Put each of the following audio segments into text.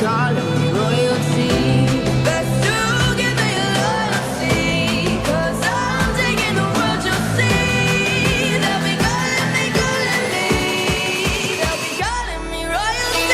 calling me royalty. Best to give me loyalty, 'cause I'm taking the world, you'll see. They'll be calling me, they'll be calling me royalty.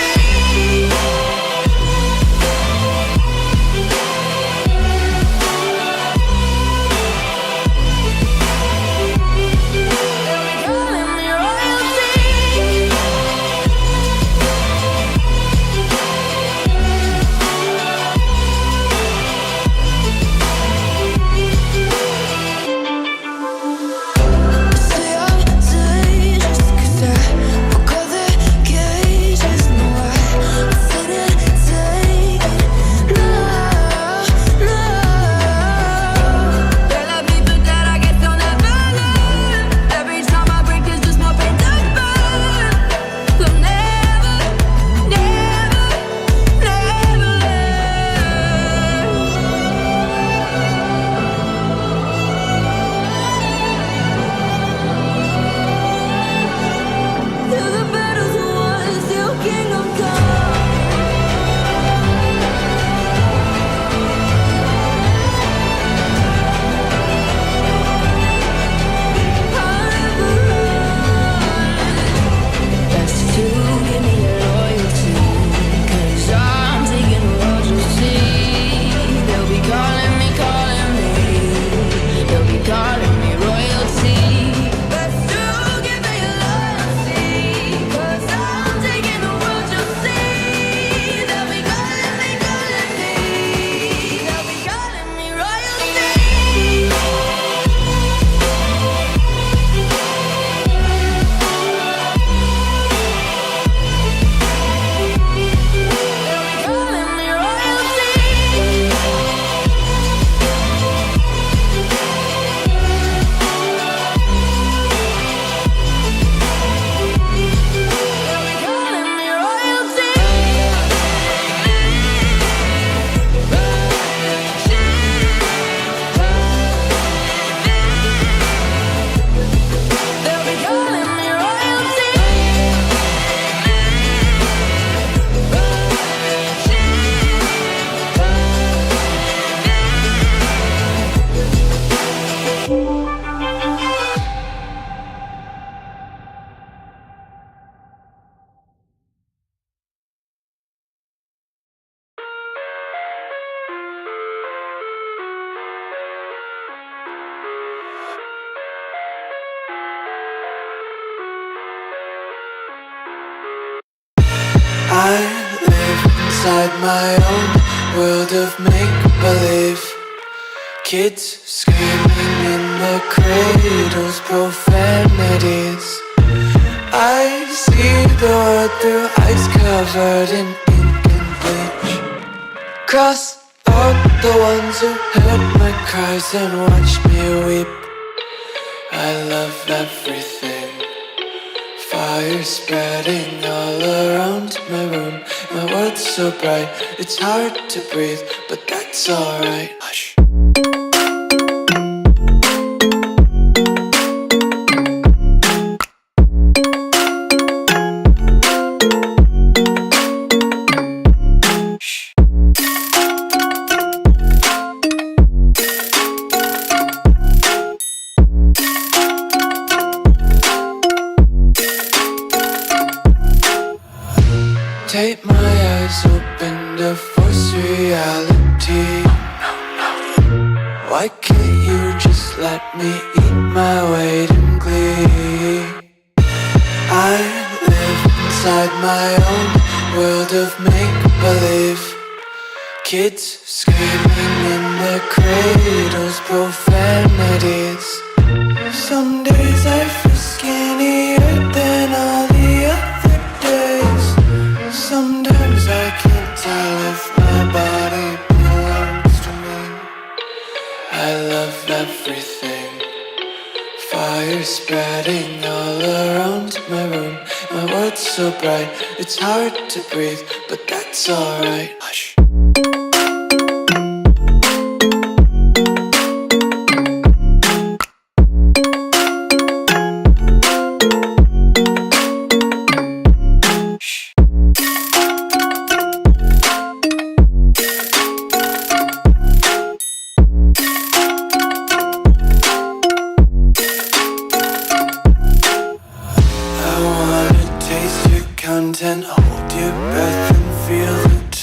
I live inside my own world of make-believe. Kids screaming in the cradles, profanities. I see the world through eyes covered in ink and bleach. Cross out the ones who heard my cries and watched me weep. I love everything. Fire spreading all around my room. My world's so bright, it's hard to breathe, but that's alright. Hush. Take my eyes open to force reality. Why can't you just let me eat my weight in glee? I live inside my own world of make-believe. Kids screaming in their cradles, profanities. Some days I feel skinnier than all the other days. Sometimes I can't tell if my body belongs to me. I love everything. Fire spreading all around my room. My world's so bright, it's hard to breathe, but that's alright. Hush.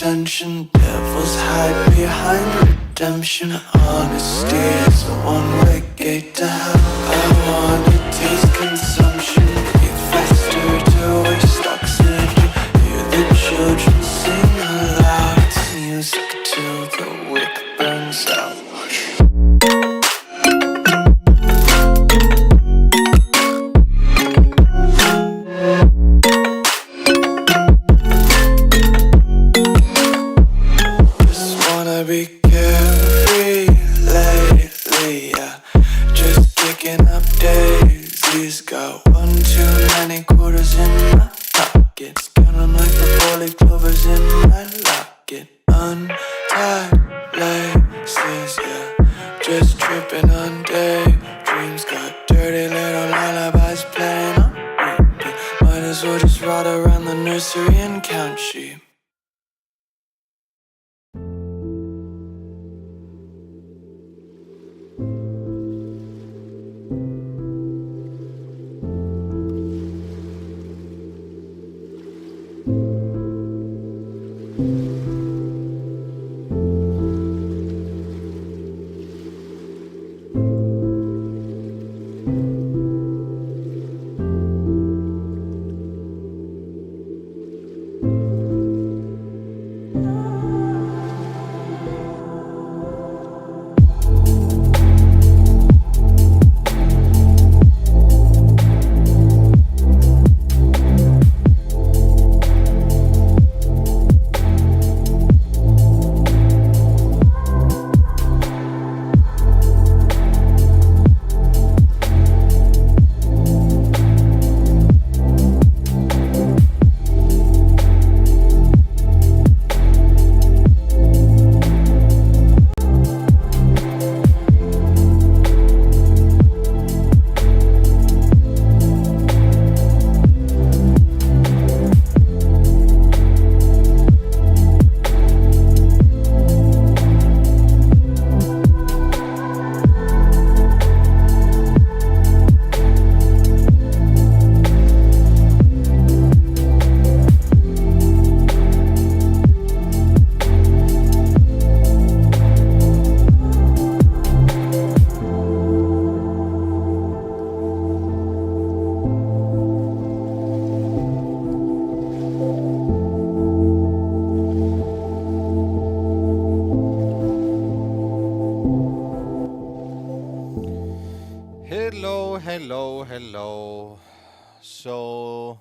attention. Devils hide behind redemption. Honesty is a one-way gate to hell. I wanna taste consumption. Breathe faster to waste oxygen. Hear the children sing aloud. It's music till the wick burns out. Be carefree lately, yeah. Just kicking up daisies. Got one too many quarters in my pockets. Counting like the four-leaf clovers in my locket. Untied laces, yeah. Just tripping on daydreams. Got dirty little lullabies playing on repeat. Might as well just ride around the nursery and count sheep. Hello. So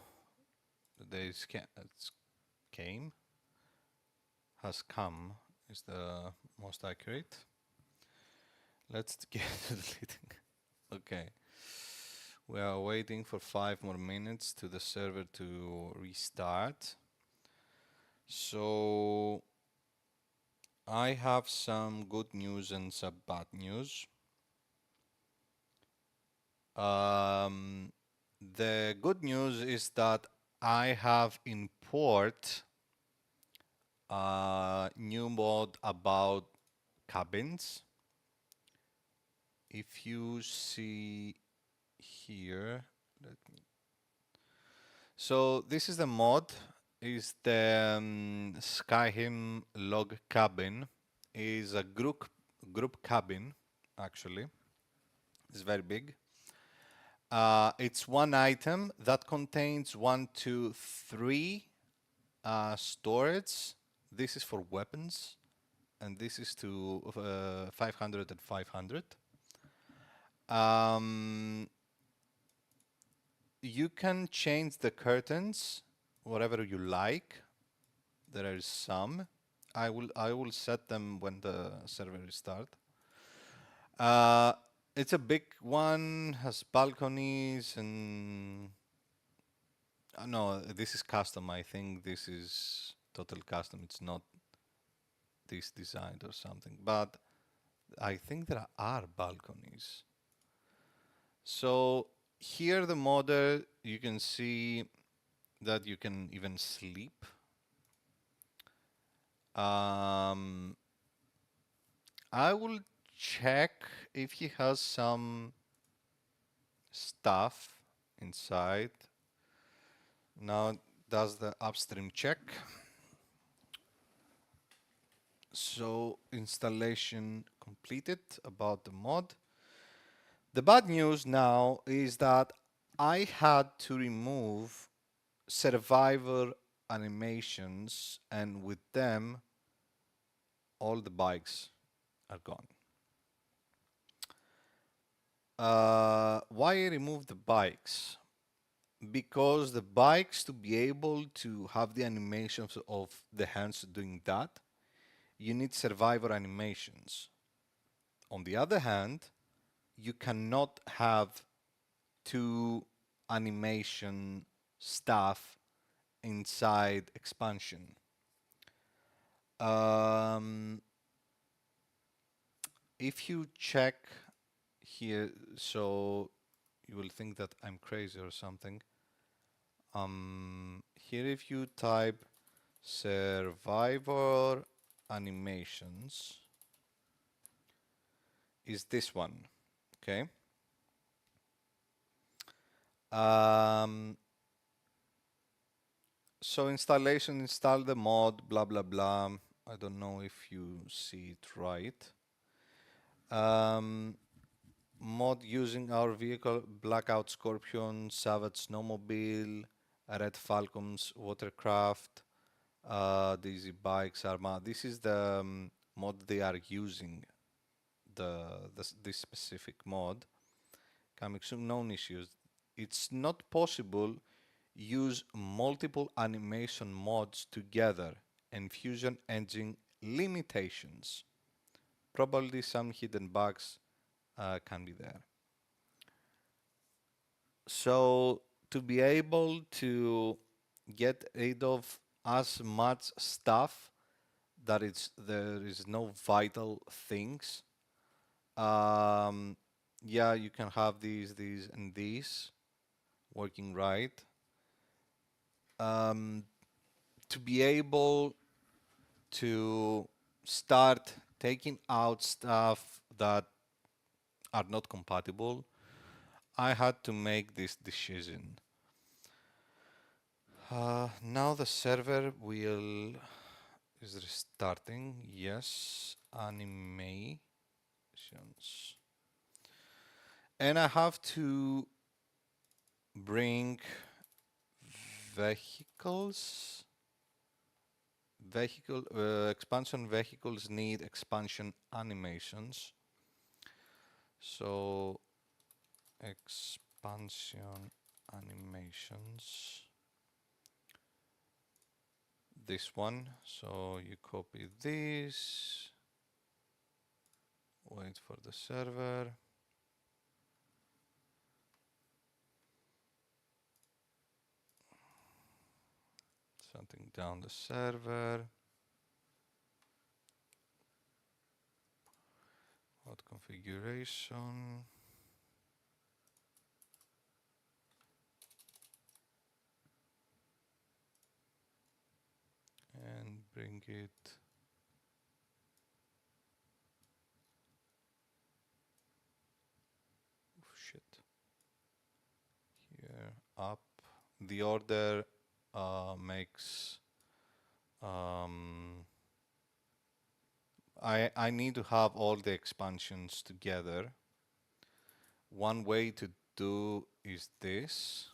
the days came, has come is the most accurate. Let's get to the leading. Okay. We are waiting for 5 more minutes to the server to restart. So I have some good news and some bad news. The good news is that I have import a new mod about cabins. If you see here, so this is the mod, is the Skyrim log cabin, is a group cabin actually. It's very big. It's one item that contains 1, 2, 3 storage. This is for weapons, and this is to 500 and 500. You can change the curtains whatever you like. There is some. I will set them when the server is start. It's a big one, has balconies and no, this is custom. I think this is total custom. It's not this designed or something, but I think there are balconies. So here the model, you can see that you can even sleep. I will check if he has some stuff inside. Now does the upstream check. So installation completed about the mod. The bad news now is that I had to remove survivor animations, and with them all the bikes are gone. Why I removed the bikes? Because the bikes, to be able to have the animations of the hands doing that, you need survivor animations. On the other hand, you cannot have two animation stuff inside expansion. Um, if you check here, so you will think that I'm crazy or something. Here if you type Survivor animations, is this one, okay? Um, so installation, install the mod, blah, blah, blah. I don't know if you see it right. Mod using our vehicle, Blackout Scorpion, Savage Snowmobile, Red Falcons, Watercraft, DayZ Bikes, Arma. This is the mod they are using, this specific mod. Coming soon, known issues. It's not possible use multiple animation mods together and Fusion Engine limitations. Probably some hidden bugs can be there. So to be able to get rid of as much stuff that there is no vital things, yeah, you can have these, and these working right. To be able to start taking out stuff that are not compatible, I had to make this decision. Now the server is restarting. Yes, animations. And I have to bring vehicles. Expansion vehicles need expansion animations. So expansion animations. This one. So you copy this. Wait for the server. Something down the server. What configuration? And bring it shit here up. The order makes I need to have all the expansions together. One way to do is this.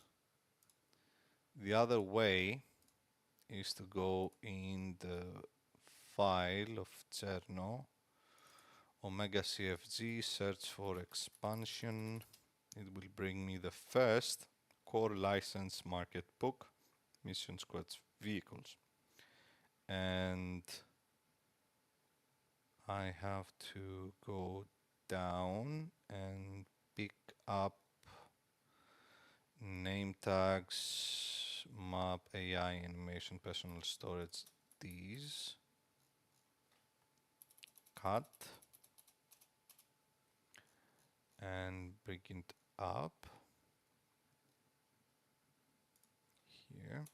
The other way is to go in the file of Cherno, Omega CFG, search for expansion. It will bring me the first core license market book, Mission Squad's vehicles. And I have to go down and pick up name tags, map, AI, animation, personal storage, these. Cut. And bring it up here.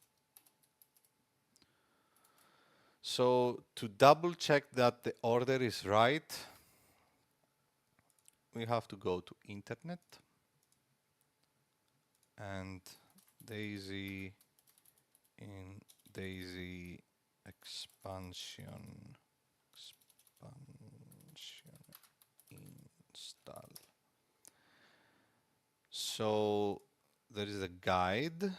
So to double check that the order is right, we have to go to internet and DayZ in DayZ expansion expansion install. So there is a guide.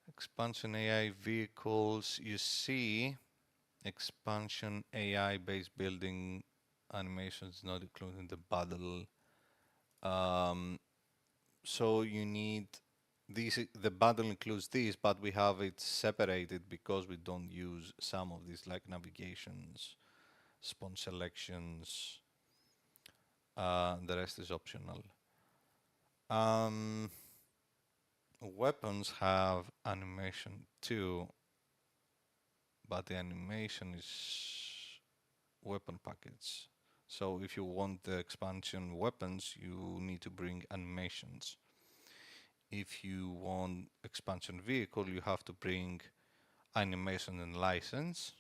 Expansion AI vehicles. You see expansion AI based building animations not including the bundle. So you need these. The bundle includes these, but we have it separated because we don't use some of these, like navigations, spawn selections. The rest is optional. Weapons have animation too, but the animation is weapon package. So if you want the expansion weapons, you need to bring animations. If you want expansion vehicle, you have to bring animation and license.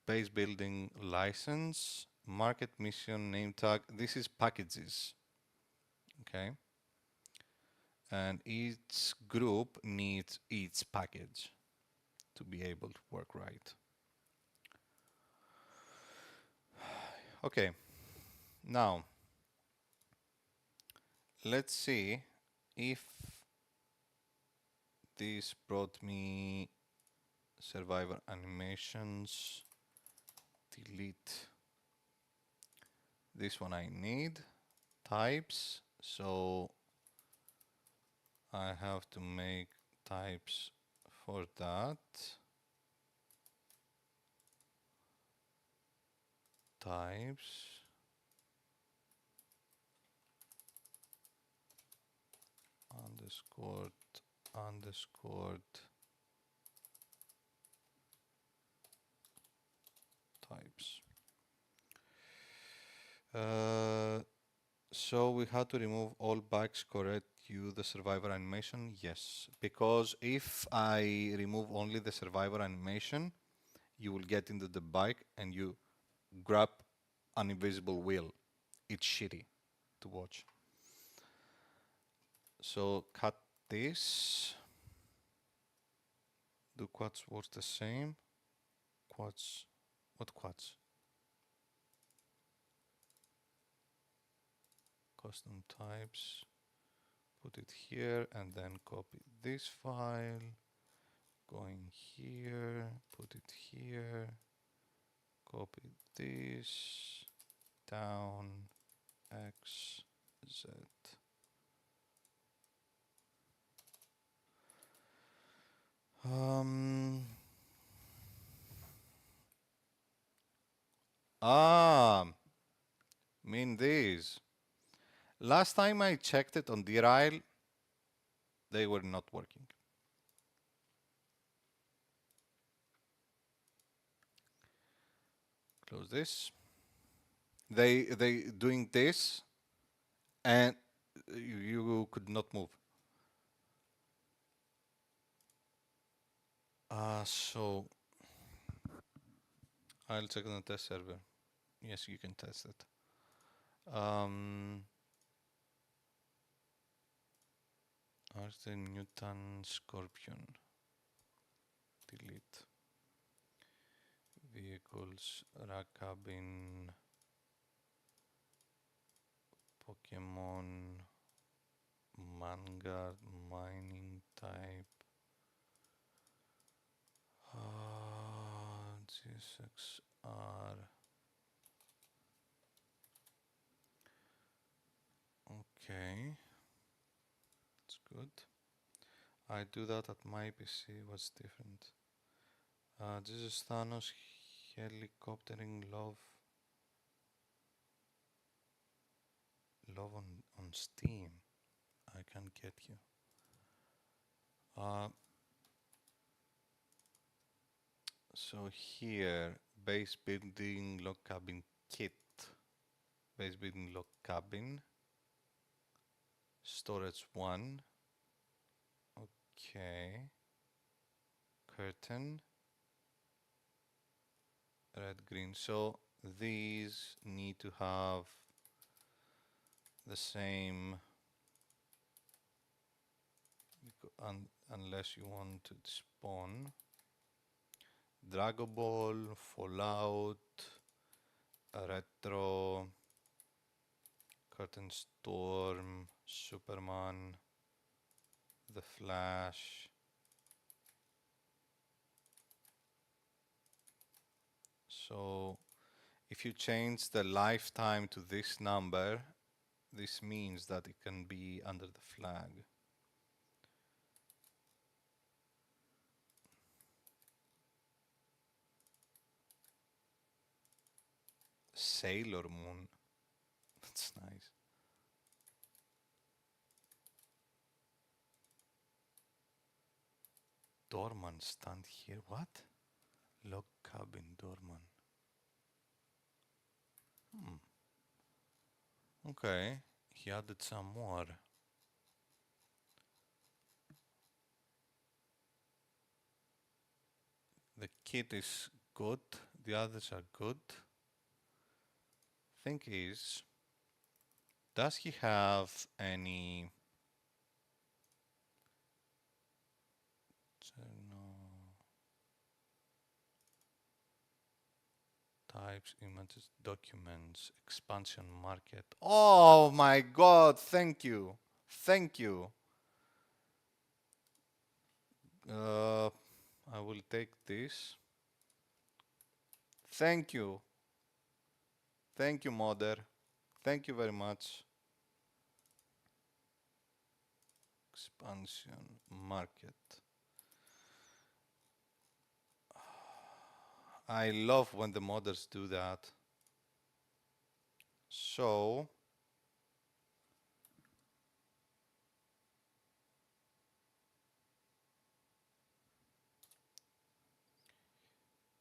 Base building license, market mission, name tag. This is packages, okay? And each group needs its package to be able to work right. Okay, now let's see if this brought me survivor animations. Delete this one. I need types, so I have to make types for that. Types underscored types. So we had to remove all bugs, correct you the survivor animation? Yes, because if I remove only the survivor animation, you will get into the bike and you grab an invisible wheel. It's shitty to watch. So cut this. Do quads work the same? Quads. What quads? Custom types. Put it here and then copy this file. Going here. Put it here. Copy this. Down. X. Z. Mean these. Last time I checked it on Derail, they were not working. Close this. They doing this, and you could not move. So I'll check on the test server. Yes, you can test it. Arthur Newton Scorpion. Delete. Vehicles, rack cabin, Pokemon, manga, mining type. GSXR. Okay, that's good. I do that at my PC. What's different? This is Thanos helicoptering love on Steam. I can get you. So here, base building log cabin kit. Base building log cabin. Storage 1. Okay. Curtain. Red, green. So these need to have the same. unless you want to spawn. Dragon Ball, Fallout, Retro, Curtain Storm, Superman, The Flash. So if you change the lifetime to this number, this means that it can be under the flag. Sailor Moon. That's nice. Doorman stand here. What? Log cabin doorman. Okay, he added some more. The kid is good, the others are good. Thing is, does he have any... Types, images, documents, expansion market. Oh my god, thank you. Thank you. I will take this. Thank you. Thank you, modder. Thank you very much. Expansion market. I love when the modders do that. So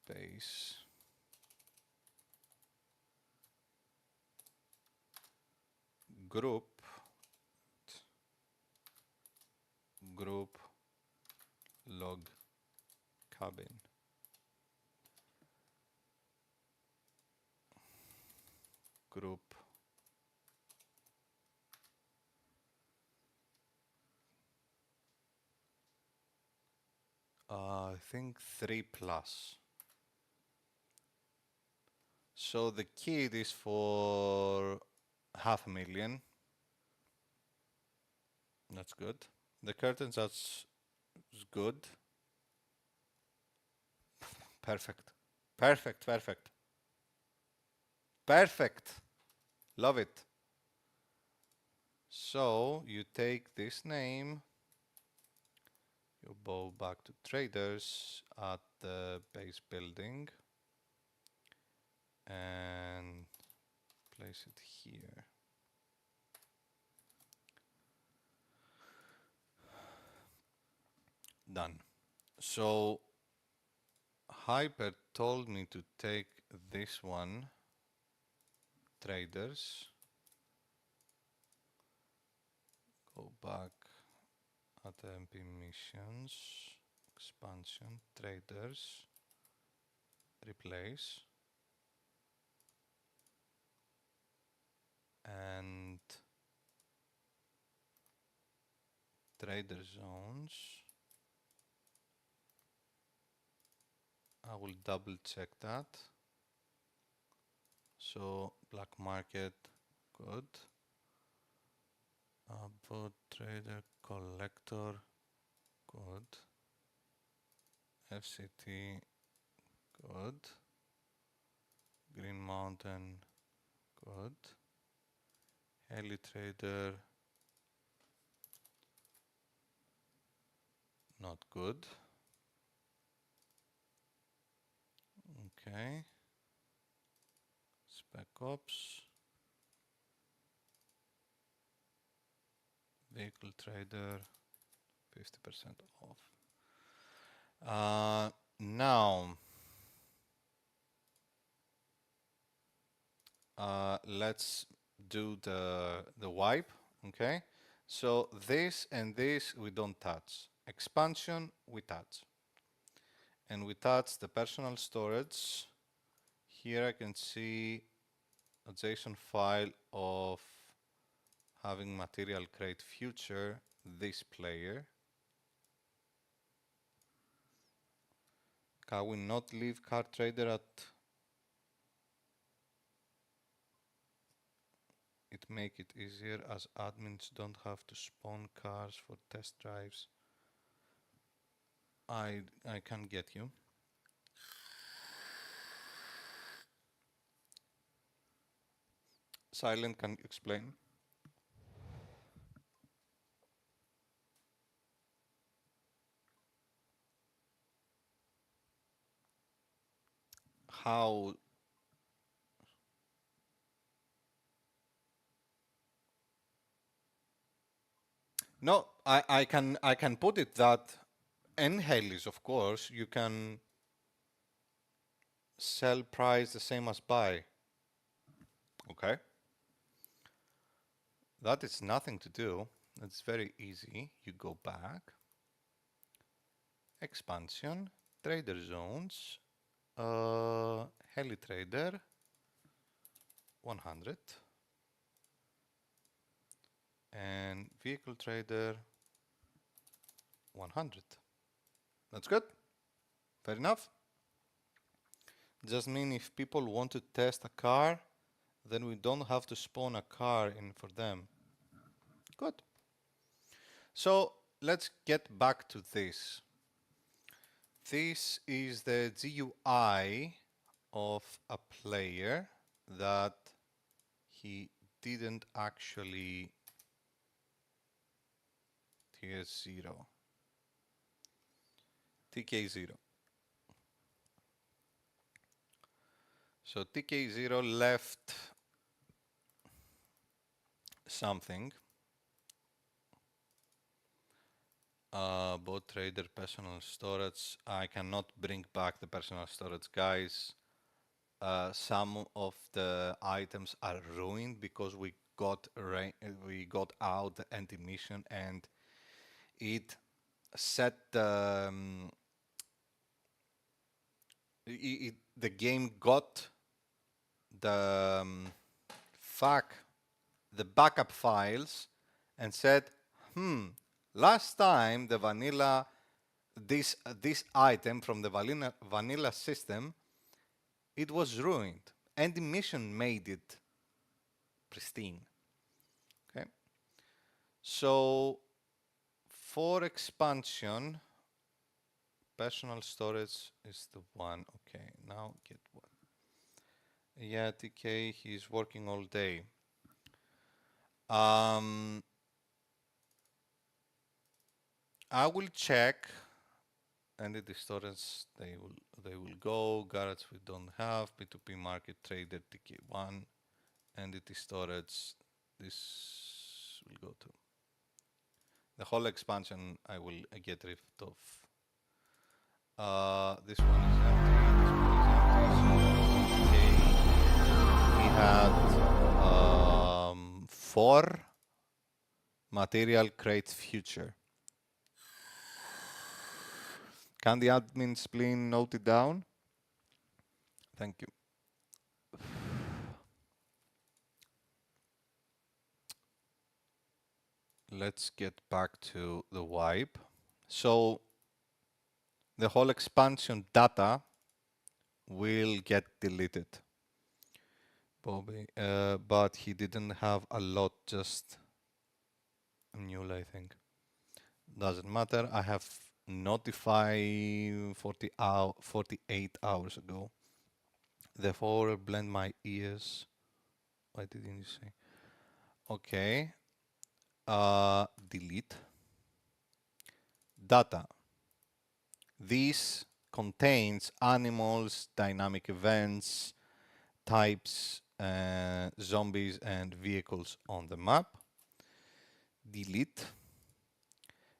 base group log cabin. Group I think 3+. So the kid is for 500,000. That's good. The curtains, that's good. Perfect. Perfect, perfect. Perfect. Love it. So you take this name, you go back to traders at the base building and place it here. Done. So Hyper told me to take this one, traders, go back at MP missions, expansion, traders, replace, and trader zones. I will double check that. So black market, good. About trader collector, good. FCT, good. Green Mountain, good. Heli trader, not good. Okay. Spec Ops. Vehicle trader, 50% off. Now, let's do the wipe, okay? So this and this we don't touch. Expansion we touch. And we touch the personal storage. Here I can see a JSON file of having material create future this player. Can we not leave car trader at... It make it easier as admins don't have to spawn cars for test drives. I can get you. Silent, can you explain? How... No, I can put it that in Helios, of course, you can sell price the same as buy. Okay. That is nothing to do. It's very easy. You go back, expansion, trader zones, heli trader, 100, and vehicle trader, 100. That's good. Fair enough. Just mean if people want to test a car, then we don't have to spawn a car in for them. Good. So let's get back to this. This is the GUI of a player that he didn't actually TS0. TK0. So TK0 left something. Bot trader personal storage. I cannot bring back the personal storage, guys. Some of the items are ruined because we got out the end mission and it set the the game got the the backup files and said, last time the vanilla this item from the vanilla system, it was ruined. End mission made it pristine. Okay. So for expansion, personal storage is the one. Okay, now get what? Yeah, TK, he's working all day. I will check. Entity storage, they will go. Garage we don't have. P2P market trader TK1. Entity storage, this will go to. The whole expansion I will get rid of. This one is empty. This one is empty. So he had 4 material creates future. Can the admins please note it down? Thank you. Let's get back to the wipe. So the whole expansion data will get deleted. Bobby, but he didn't have a lot, just a mule, I think. Doesn't matter. I have notified 48 hours ago. Therefore, blend my ears. Why didn't you say? Okay. Delete. Data. This contains animals, dynamic events, types, zombies, and vehicles on the map. Delete.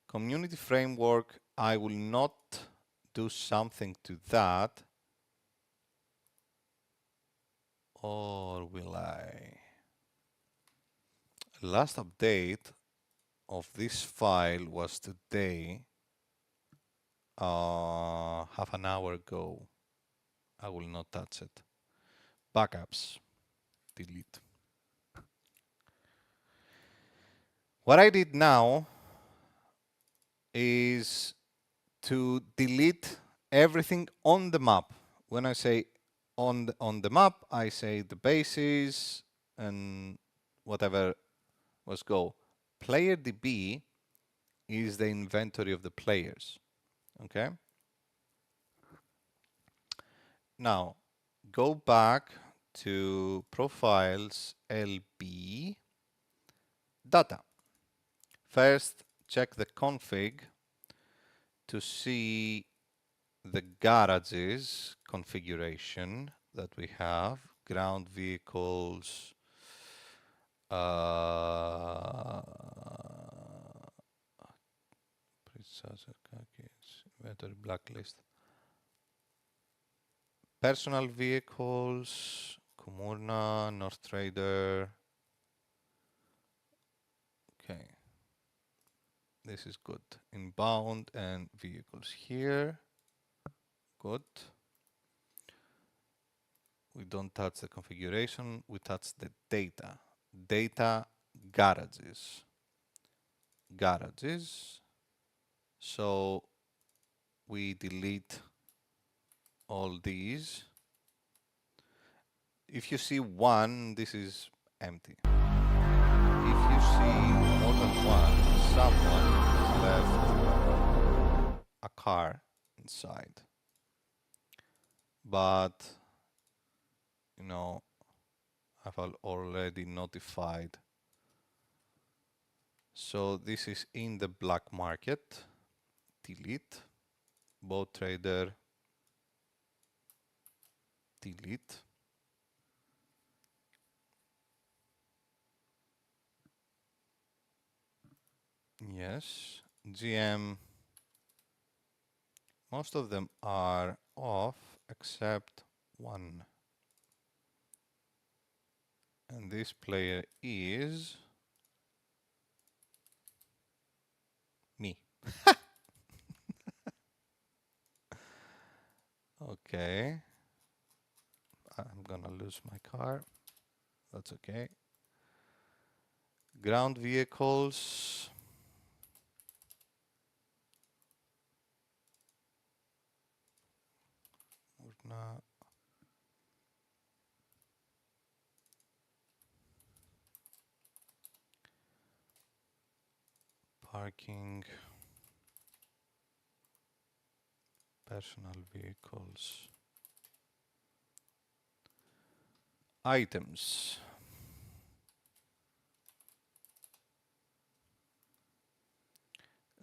Community framework, I will not do something to that. Or will I? Last update of this file was today, half an hour ago. I will not touch it. Backups, delete. What I did now is to delete everything on the map. When I say on the map, I say the bases and whatever was go. Player DB is the inventory of the players. Okay. Now go back to profiles LB data. First, check the config to see the garages configuration that we have. Ground vehicles, inventory blacklist. Personal vehicles, Kumurna, North Trader. Okay. This is good. Inbound and vehicles here. Good. We don't touch the configuration, we touch the data. Data garages. Garages. So we delete all these. If you see one, this is empty. If you see more than one, someone has left a car inside. But, you know, I've already notified. So this is in the black market. Delete. Boat trader. Delete. Yes. GM. Most of them are off except one. And this player is me. Okay. I'm gonna lose my car. That's okay. Ground vehicles. Urna. Parking. Personal vehicles. Items.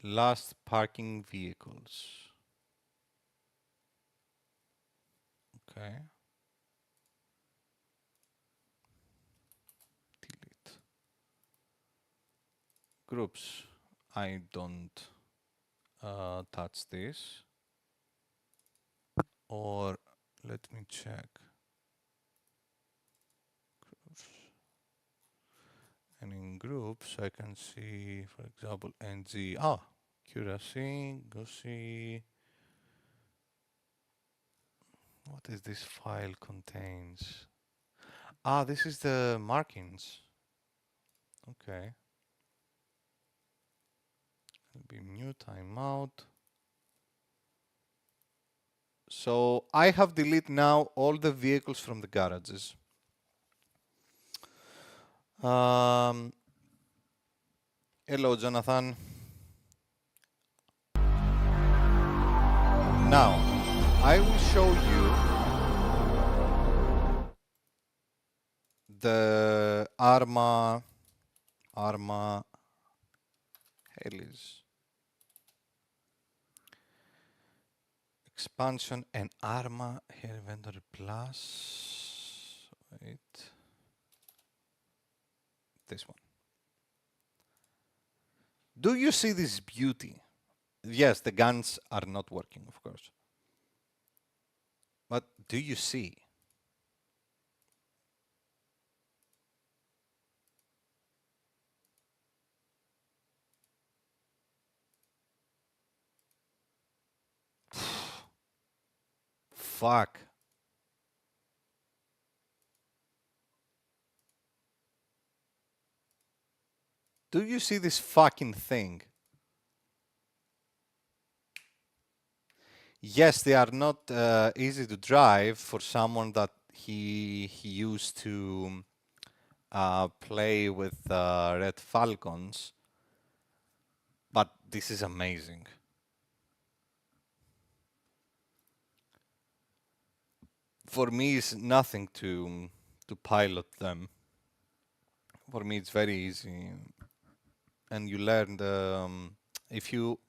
Last parking vehicles. Okay. Delete. Groups. I don't touch this. Or let me check. Groups. And in groups, I can see, for example, NG. Accuracy, Gussie. What is this file contains? This is the markings. Okay. It'll be new timeout. So I have deleted now all the vehicles from the garages. Hello, Jonathan. Now, I will show you the Arma Helis expansion and Arma here inventory plus. Wait. This one. Do you see this beauty? Yes, the guns are not working, of course. But do you see? Fuck. Do you see this fucking thing? Yes, they are not easy to drive for someone that he used to play with Red Falcons, but this is amazing. For me, it's nothing to pilot them. For me, it's very easy, and you learn if you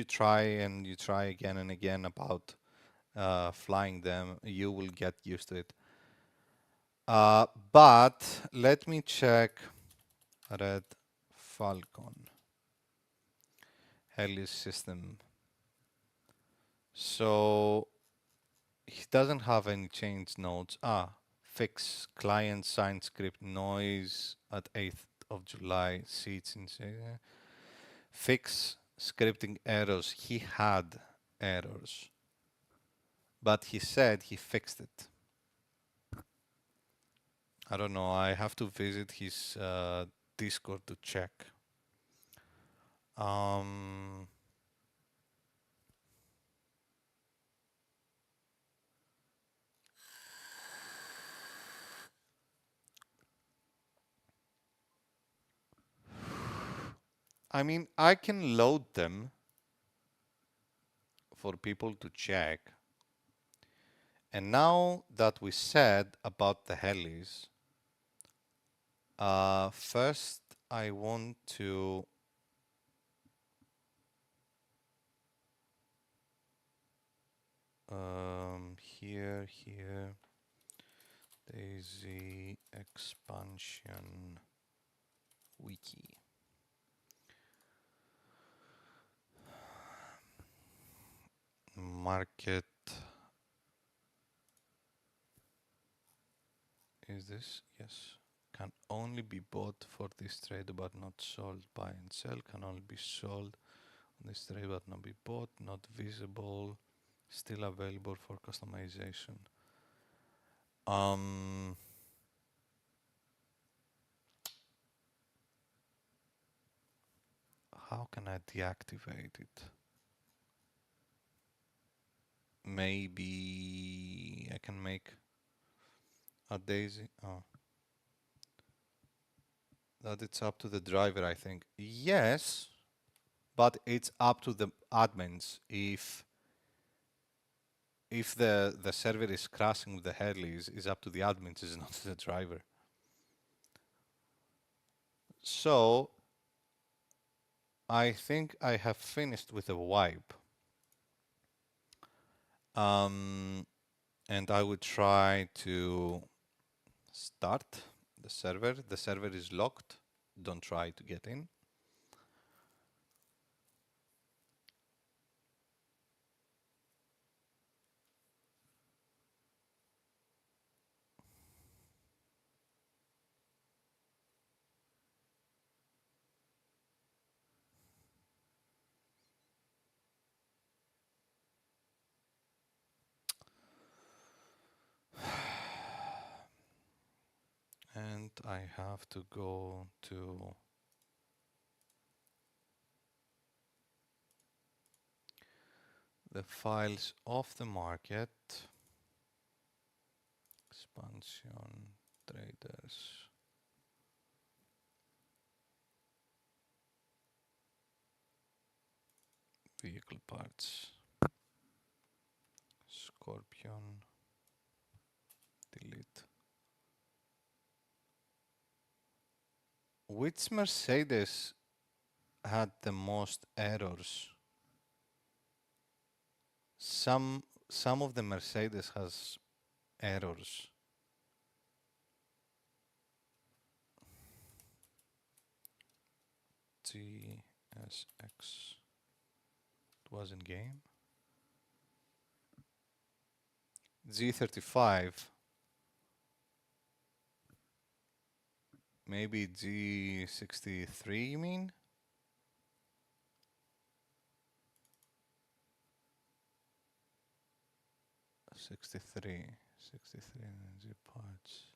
try and you try again and again about flying them, you will get used to it. But let me check Red Falcon Heli system. So he doesn't have any change nodes. Fix client signed script noise at 8th of July. Seats in fix scripting errors. He had errors, but he said he fixed it. I don't know. I have to visit his Discord to check. Um, I mean, I can load them for people to check. And now that we said about the helis, first I want to here, DayZ expansion wiki. Market is this? Yes. Can only be bought for this trade but not sold. Buy and sell can only be sold on this trade but not be bought. Not visible. Still available for customization. How can I deactivate it? Maybe I can make a DayZ. Oh, that it's up to the driver, I think. Yes, but it's up to the admins. If the server is crashing with the headleys, is up to the admins, is not the driver. So I think I have finished with the wipe. And I would try to start the server. The server is locked. Don't try to get in. And I have to go to the files of the market, expansion, traders, vehicle parts, Scorpion, delete. Which Mercedes had the most errors? Some of the Mercedes has errors. GSX. It was in game. G35. Maybe G63, you mean? Sixty-three energy parts.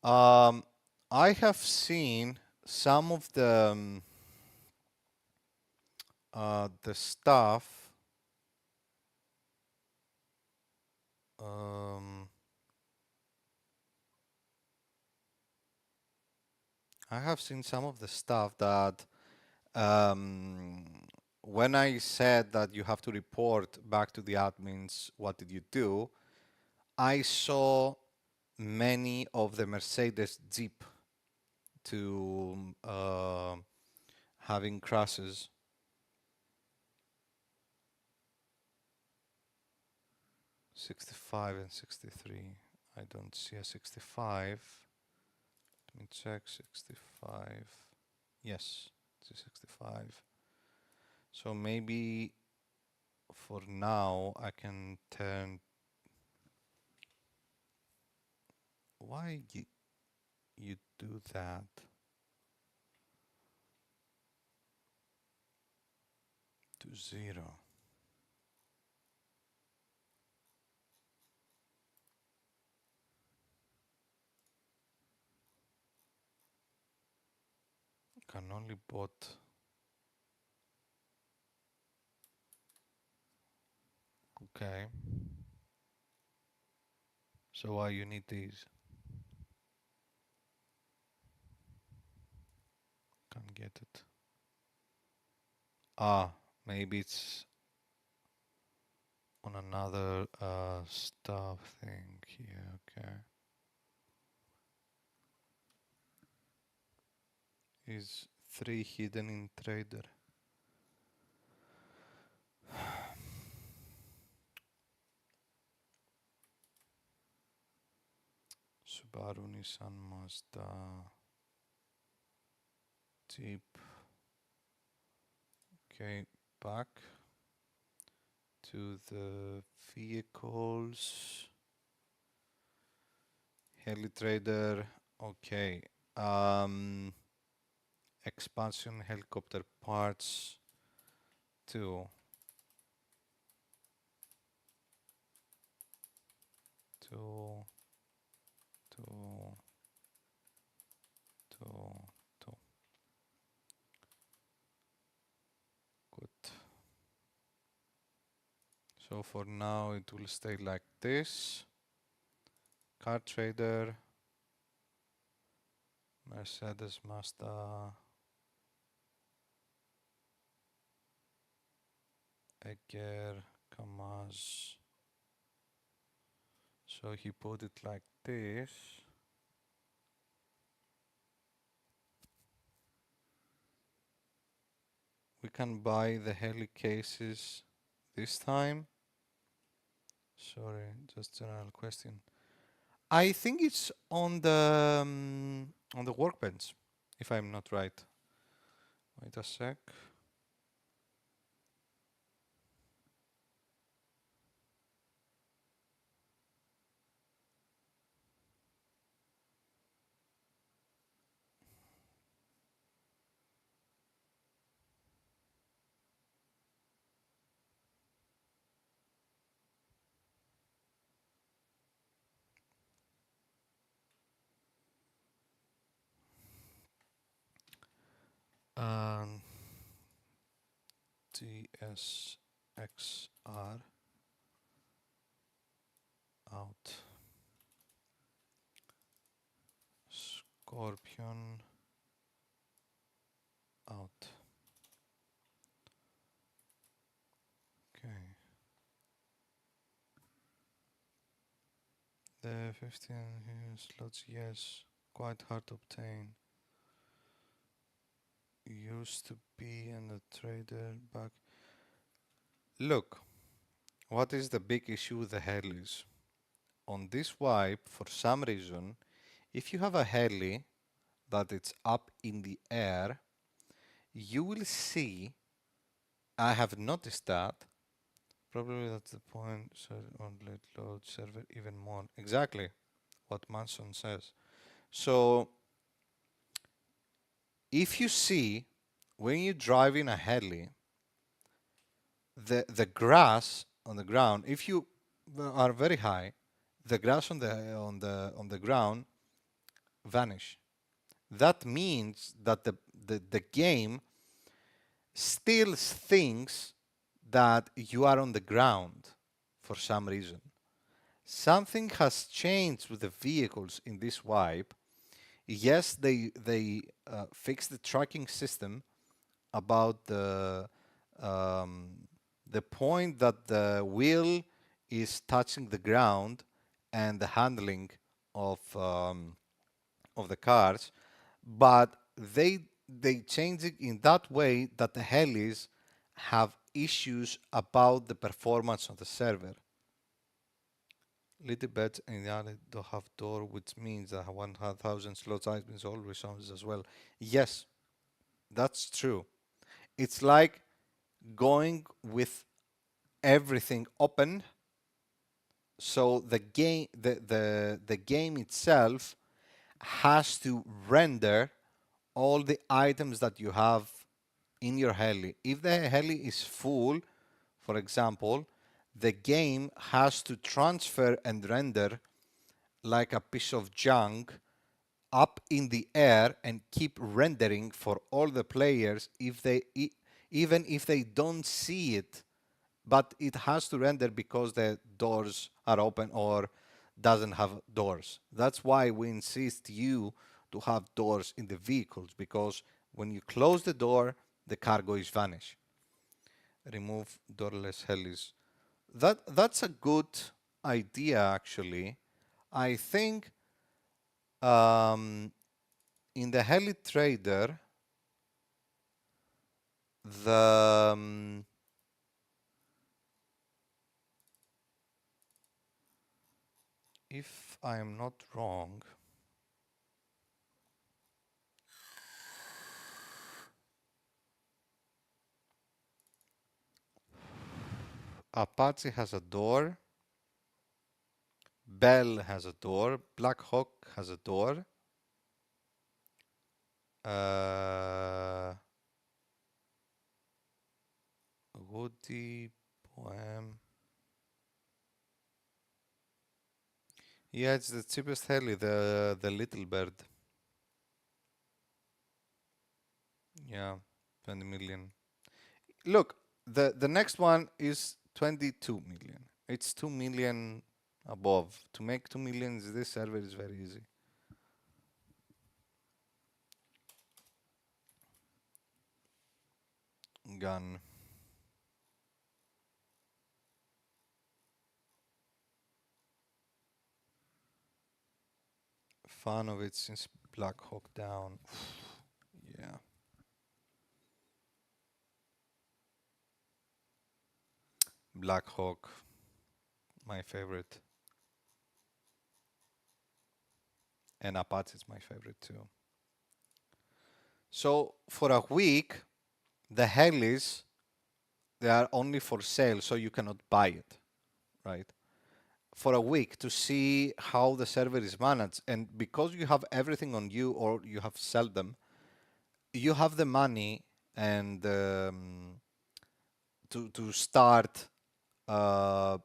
I have seen some of the the stuff. I have seen some of the stuff that when I said that you have to report back to the admins, what did you do? I saw many of the Mercedes Jeep to having crashes. '65 and '63. I don't see a '65. Let me check '65. Yes, it's a '65. So maybe for now I can turn. Why you do that? To 0. Can only bot. Okay. So why you need these? Can't get it. Ah, maybe it's on another stuff thing here. Okay. Is 3 hidden in trader? Subaru, Nissan, Mazda, Jeep. Okay, back to the vehicles. Heli trader. Okay. Expansion helicopter parts 2. 2, 2, 2, 2. Good. So for now it will stay like this. Car trader, Mercedes, Mazda, Eger, Kamaz. So he put it like this. We can buy the heli cases this time. Sorry, just general question. I think it's on the workbench, if I'm not right. Wait a sec. Um, TSXR out. Scorpion out. Okay. The 15 here slots, yes, quite hard to obtain. Used to be in the trader back. Look, what is the big issue with the helis? On this wipe, for some reason, if you have a heli that it's up in the air, you will see, I have noticed that, probably that's the point, so on let load server even more. Exactly what Manson says. So if you see, when you drive in a heli, the grass on the ground, if you are very high, the grass on the ground vanish. That means that the game still thinks that you are on the ground for some reason. Something has changed with the vehicles in this wipe. Yes, they fixed the tracking system about the point that the wheel is touching the ground and the handling of the cars, but they change it in that way that the helis have issues about the performance of the server. Little bets in the alley don't have door, which means that 1,000 slots items always sounds as well. Yes, that's true. It's like going with everything open, so the game itself has to render all the items that you have in your heli. If the heli is full, for example, the game has to transfer and render like a piece of junk up in the air and keep rendering for all the players if even if they don't see it, but it has to render because the doors are open or doesn't have doors. That's why we insist you to have doors in the vehicles, because when you close the door, the cargo is vanish. Remove doorless helis. That's a good idea actually. I think in the heli trader the if I am not wrong, Apache has a door, Bell has a door, Black Hawk has a door, Woody, Poem. Yeah, it's the cheapest heli, the little bird. Yeah, 20 million. Look, the next one is 22 million. It's 2 million above. To make 2 million this server is very easy. Gun. Fan of it since Black Hawk Down. Yeah. Black Hawk, my favorite. And Apache is my favorite too. So for a week, the helis, they are only for sale, so you cannot buy it, right? For a week to see how the server is managed. And because you have everything on you or you have sold them, you have the money and to start a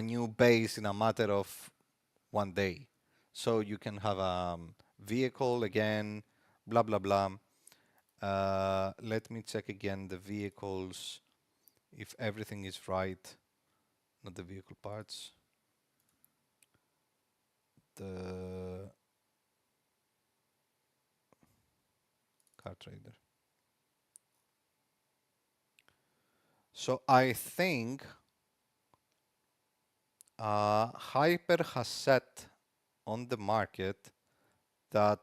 new base in a matter of one day. So you can have a vehicle again, blah blah blah. Let me check again the vehicles if everything is right. Not the vehicle parts. The car trader. So I think Hyper has set on the market that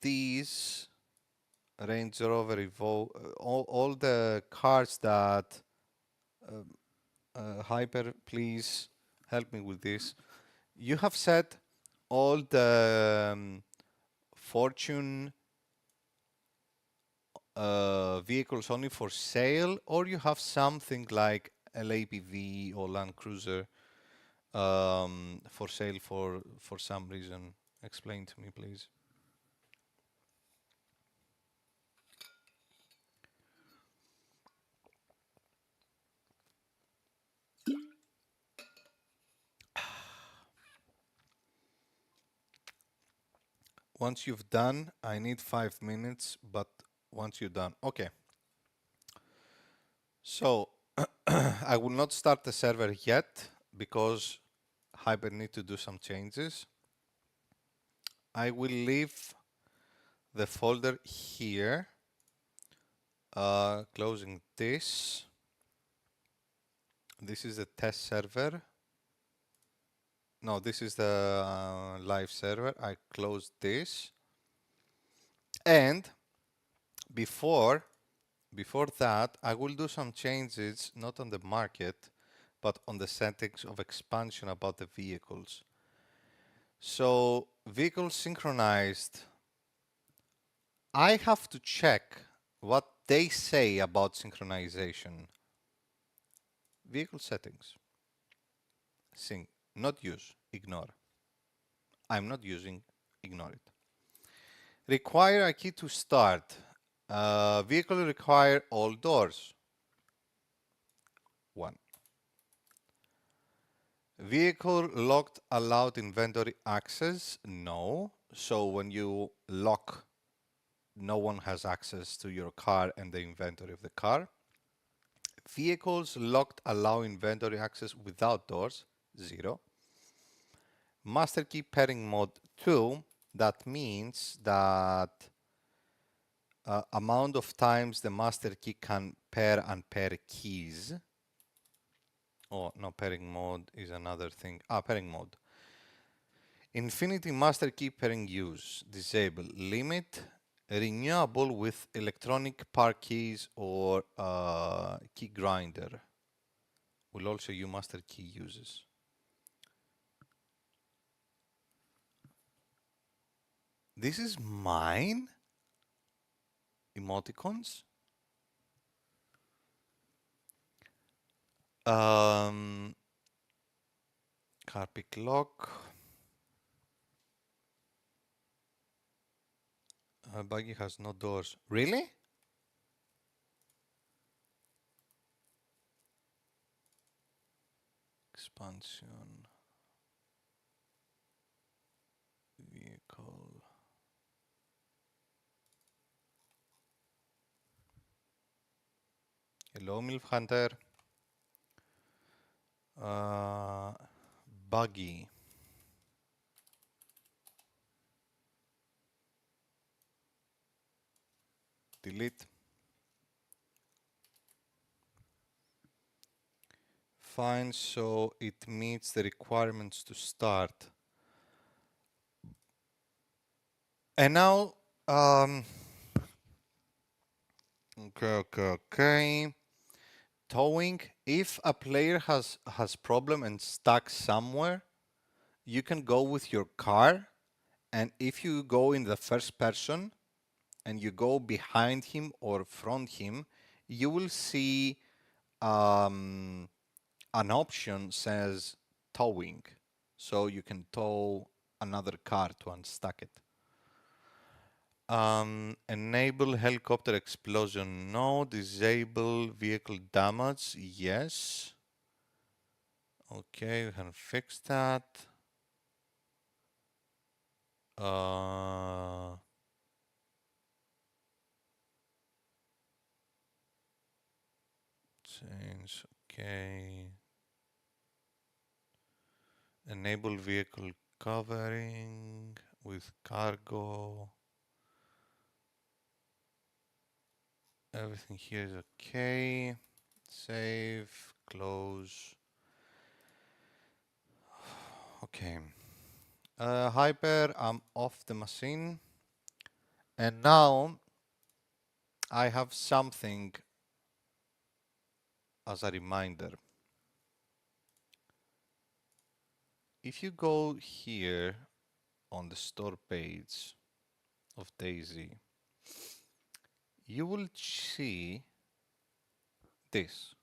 these Range Rover Evo, all the cars that Hyper, please help me with this. You have set all the Fortune vehicles only for sale, or you have something like LAPV or Land Cruiser for sale for some reason. Explain to me, please. Once you've done, I need 5 minutes, but once you're done. Okay. So I will not start the server yet because Hyper need to do some changes. I will leave the folder here, closing this. This is the test server. No, this is the live server. I close this. And before that, I will do some changes, not on the market, but on the settings of expansion about the vehicles. So vehicles synchronized, I have to check what they say about synchronization. Vehicle settings. Sync, not use, ignore. I'm not using, ignore it. Require a key to start. Vehicle require all doors. 1. Vehicle locked allowed inventory access? No. So when you lock, no one has access to your car and the inventory of the car. Vehicles locked allow inventory access without doors? 0. Master key pairing mode 2. That means that amount of times the master key can pair and pair keys. Oh, no, pairing mode is another thing. Pairing mode. Infinity master key pairing use. Disable. Limit. Renewable with electronic par keys or key grinder. Will also use master key uses. This is mine? Emoticons? Carpic lock. Buggy has no doors. Really? Expansion. Vehicle. Hello, MILF Hunter. Buggy. Delete. Fine, so it meets the requirements to start. And now, okay. Towing, if a player has problem and stuck somewhere, you can go with your car, and if you go in the first person and you go behind him or front him, you will see an option says towing, so you can tow another car to unstuck it. Enable helicopter explosion, no. Disable vehicle damage, yes. Okay, we can fix that. Change, okay. Enable vehicle covering with cargo. Everything here is okay. Save, close. Okay. Hyper, I'm off the machine. And now I have something as a reminder. If you go here on the store page of DayZ, you will see this.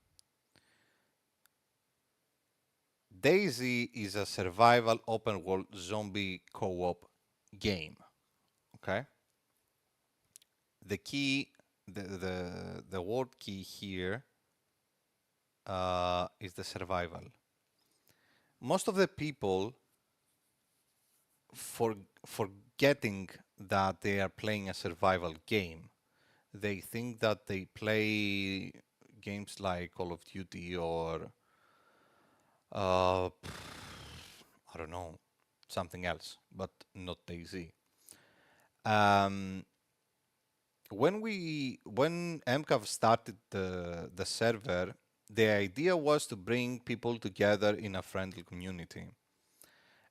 DayZ is a survival open world zombie co-op game. Okay? The key, the word key here is the survival. Most of the people forget forgetting that they are playing a survival game. They think that they play games like Call of Duty or I don't know, something else, but not DayZ. Um, when MCAV started the server, the idea was to bring people together in a friendly community.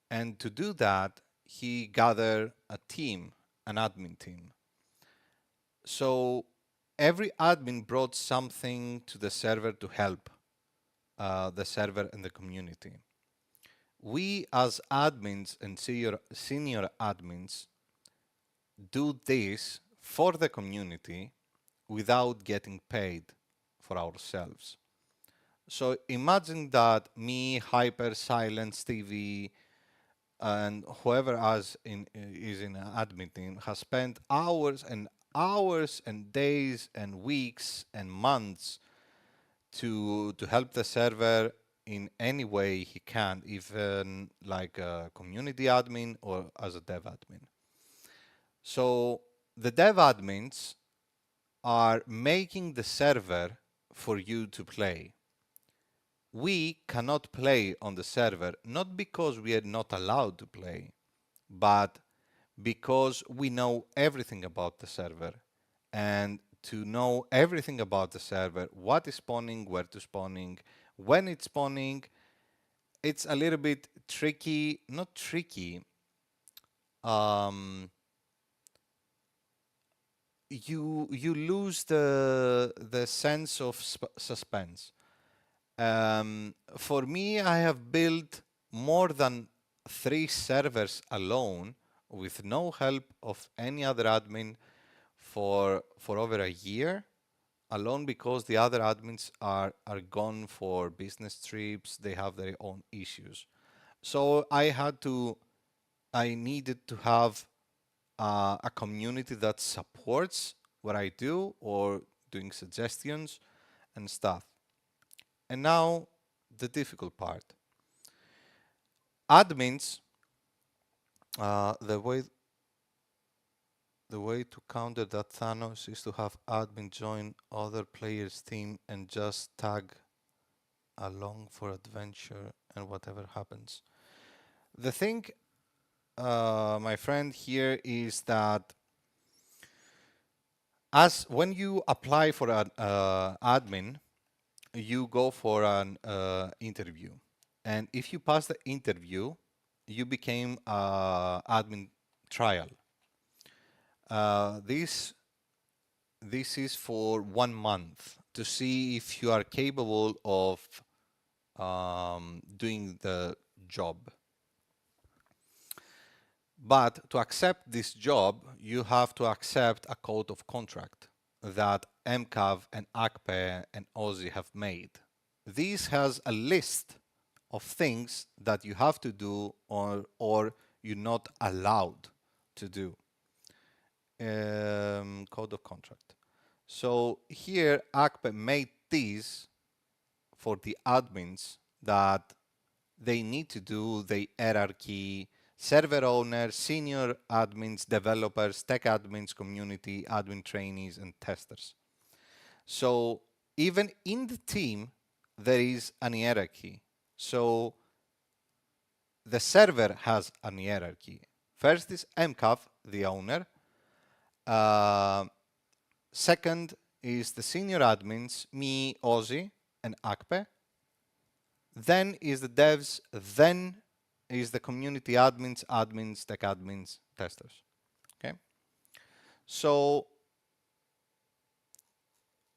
And to do that, he gathered a team, an admin team. So every admin brought something to the server to help the server and the community. We as admins and senior admins do this for the community without getting paid for ourselves. So imagine that me, Hyper, Silence, TV, and whoever is in an admin team has spent hours and hours and days and weeks and months to help the server in any way he can, even like a community admin or as a dev admin. So the dev admins are making the server for you to play. We cannot play on the server, not because we are not allowed to play, but because we know everything about the server. And to know everything about the server, what is spawning, where to spawning, when it's spawning, it's a little bit tricky, not tricky. Um, you lose the sense of suspense. For me, I have built more than 3 servers alone with no help of any other admin for over a year, alone because the other admins are gone for business trips, they have their own issues. So I needed to have a community that supports what I do or doing suggestions and stuff. And now the difficult part. Admins, uh, the way the way to counter that Thanos is to have admin join other players' team and just tag along for adventure and whatever happens. The thing, my friend, here is that as when you apply for an admin, you go for an interview, and if you pass the interview, you became admin trial. This is for 1 month to see if you are capable of doing the job. But to accept this job, you have to accept a code of contract that MCAV and ACPE and Aussie have made. This has a list of things that you have to do or you're not allowed to do. Code of contract. So here ACPE made these for the admins that they need to do the hierarchy, server owners, senior admins, developers, tech admins, community, admin trainees, and testers. So even in the team, there is an hierarchy. So the server has an hierarchy. First is MCAV, the owner. Second is the senior admins, me, Ozzy, and ACPE. Then is the devs, then is the community admins, tech admins, testers. Okay? So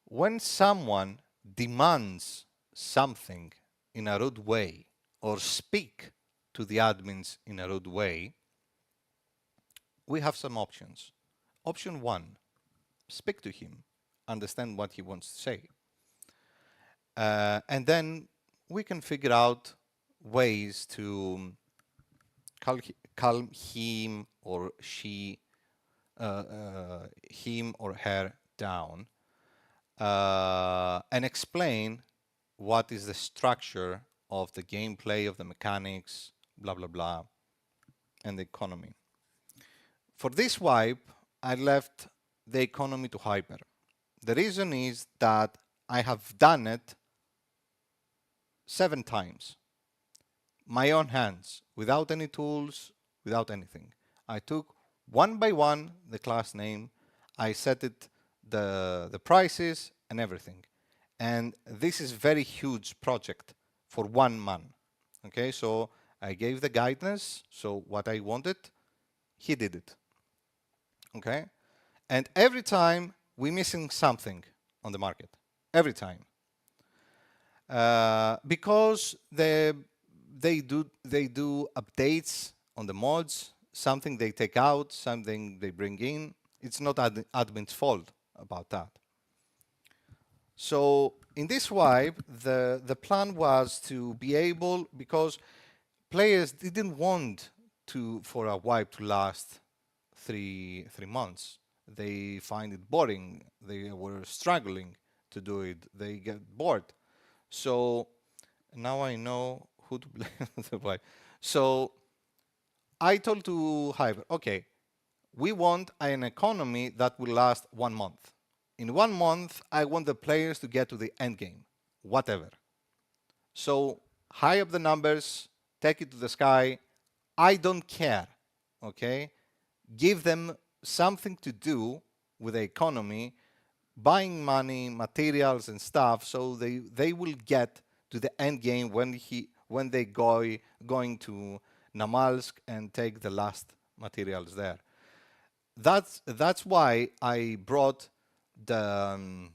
when someone demands something in a rude way or speak to the admins in a rude way, we have some options. Option 1, speak to him, understand what he wants to say. And then we can figure out ways to calm him or she, him or her down, and explain what is the structure of the gameplay, of the mechanics, blah, blah, blah, and the economy. For this wipe, I left the economy to hyper. The reason is that I have done it 7 times. My own hands, without any tools, without anything. I took one by one the class name, I set it the prices and everything. And this is very huge project for one man. Okay, so I gave the guidance, so what I wanted, he did it. Okay? And every time we're missing something on the market. Every time. Because they do updates on the mods, something they take out, something they bring in. It's not admin's fault about that. So in this wipe, the plan was to be able, because players didn't want for a wipe to last three months. They find it boring. They were struggling to do it. They get bored. So now I know who to blame the wipe. So I told to Hyper, okay, we want an economy that will last 1 month. In 1 month, I want the players to get to the end game, whatever. So high up the numbers, take it to the sky. I don't care, okay? Give them something to do with the economy, buying money, materials and stuff, so they will get to the end game when they going to Namalsk and take the last materials there. That's why I brought the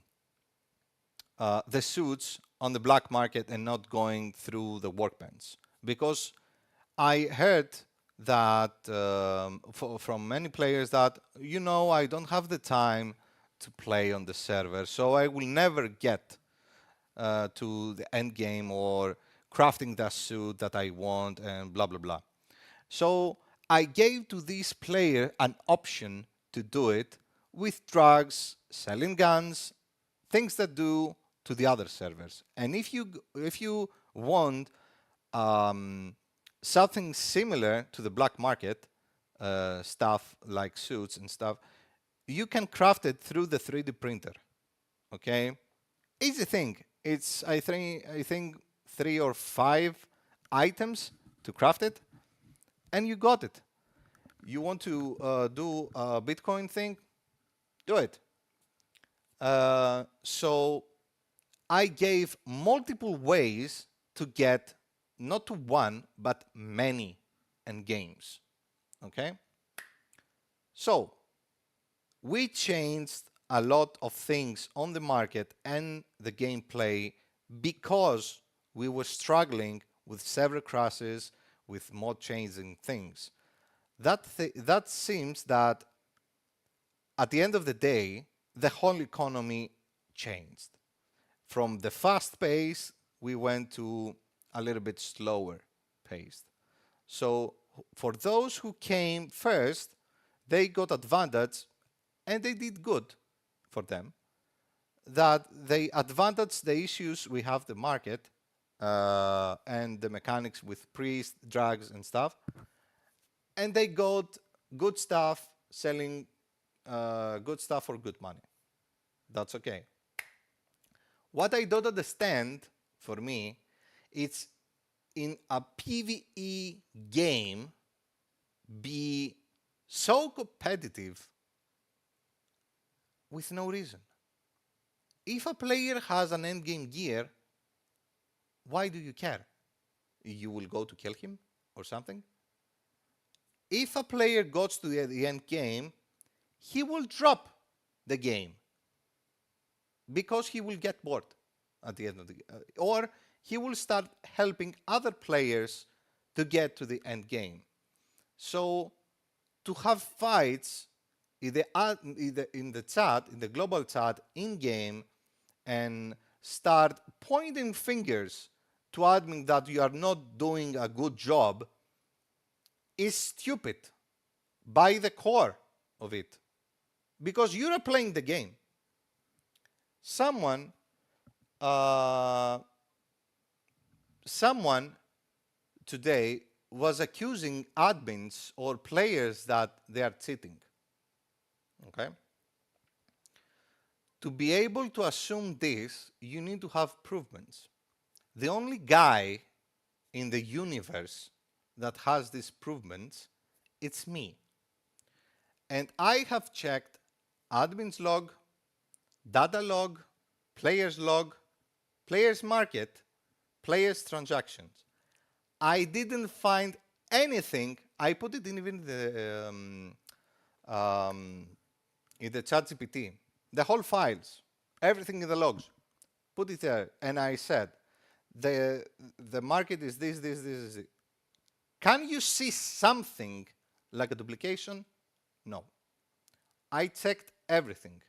suits on the black market and not going through the workbench, because I heard that from many players that, I don't have the time to play on the server, so I will never get to the end game or crafting that suit that I want and blah blah blah. So I gave to this player an option to do it with drugs, selling guns, things that do to the other servers. And if you want something similar to the black market stuff like suits and stuff, you can craft it through the 3D printer. Okay, easy thing. It's I think 3 or 5 items to craft it, and you got it. You want to do a Bitcoin thing? Do it. So I gave multiple ways to get not to one, but many end games. Okay? So we changed a lot of things on the market and the gameplay because we were struggling with server crashes, with mod changing things. That seems that at the end of the day, the whole economy changed. From the fast pace, we went to a little bit slower paced. So for those who came first, they got advantage and they did good for them. That they advantaged the issues we have the market and the mechanics with priest, drugs and stuff. And they got good stuff, selling good stuff for good money. That's okay. What I don't understand, for me, it's in a PvE game be so competitive with no reason. If a player has an endgame gear, why do you care? You will go to kill him or something? If a player goes to the end game, he will drop the game because he will get bored at the end of the game. Or he will start helping other players to get to the end game. So to have fights in the chat, in the global chat, in game, and start pointing fingers to admin that you are not doing a good job is stupid by the core of it, because you're playing the game. Someone today was accusing admins or players that they are cheating. Okay? To be able to assume this, you need to have proofs. The only guy in the universe that has these proofs, it's me. And I have checked admin's log, data log, players market, players transactions. I didn't find anything. I put it in even in the chat GPT, the whole files, everything in the logs, put it there. And I said, the market is this. Can you see something like a duplication? No. I checked everything.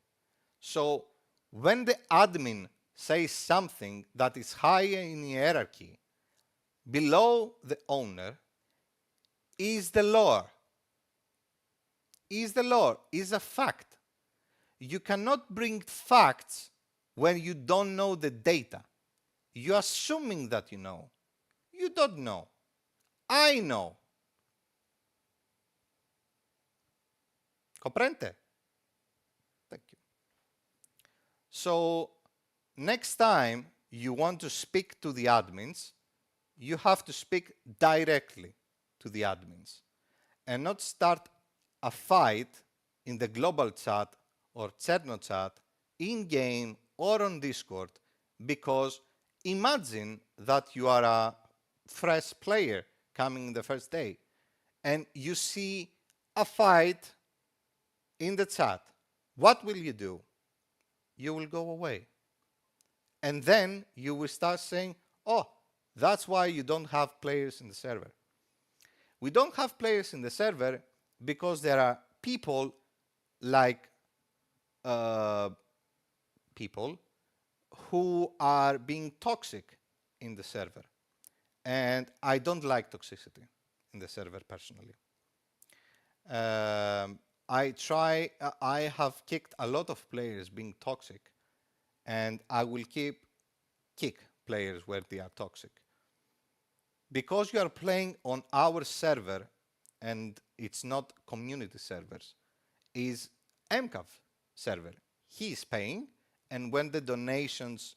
So when the admin says something that is higher in hierarchy, below the owner, is the law. Is the law, is a fact. You cannot bring facts when you don't know the data. You're assuming that you know. You don't know. I know. Comprende? Thank you. So next time you want to speak to the admins, you have to speak directly to the admins and not start a fight in the global chat or Cherno chat, in-game or on Discord, because imagine that you are a fresh player coming the first day and you see a fight in the chat. What will you do? You will go away. And then you will start saying, oh, that's why you don't have players in the server. We don't have players in the server because there are people like people who are being toxic in the server. And I don't like toxicity in the server personally. I have kicked a lot of players being toxic, and I will kick players where they are toxic. Because you are playing on our server, and it's not community servers, is MCAV server. He is paying, and when the donations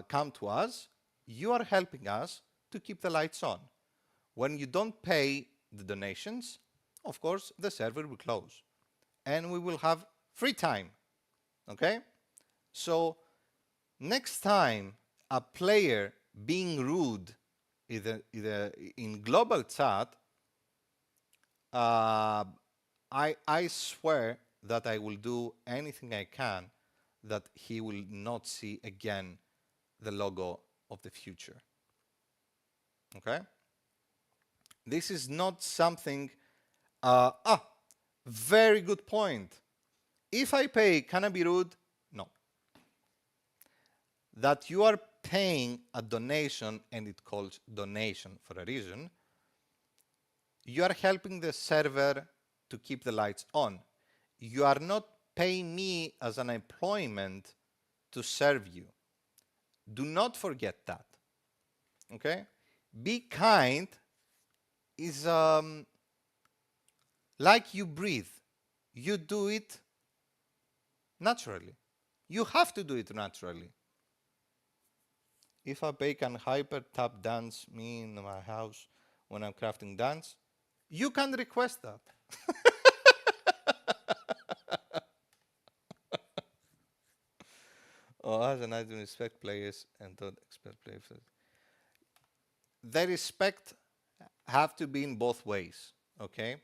come to us, you are helping us to keep the lights on. When you don't pay the donations, of course, the server will close, and we will have free time. Okay? So next time a player being rude either in global chat, I swear that I will do anything I can that he will not see again the logo of the future. Okay? This is not something. Very good point. If I pay, can I be rude? No. That you are paying a donation, and it calls donation for a reason, you are helping the server to keep the lights on. You are not paying me as an employment to serve you. Do not forget that. Okay? Be kind is like you breathe. You do it naturally. You have to do it naturally. If a bake can hyper tap dance me in my house when I'm crafting dance, you can request that. Oh, as an item, respect players and don't expect players. The respect have to be in both ways. Okay.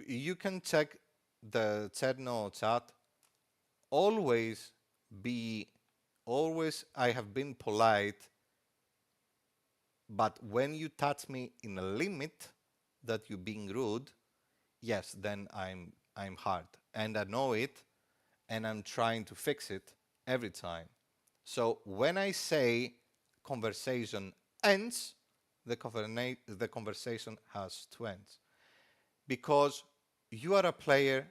You can check the Cherno chat. Always I have been polite, but when you touch me in a limit that you're being rude, yes, then I'm hard. And I know it, and I'm trying to fix it every time. So when I say conversation ends, the conversation has to end. Because you are a player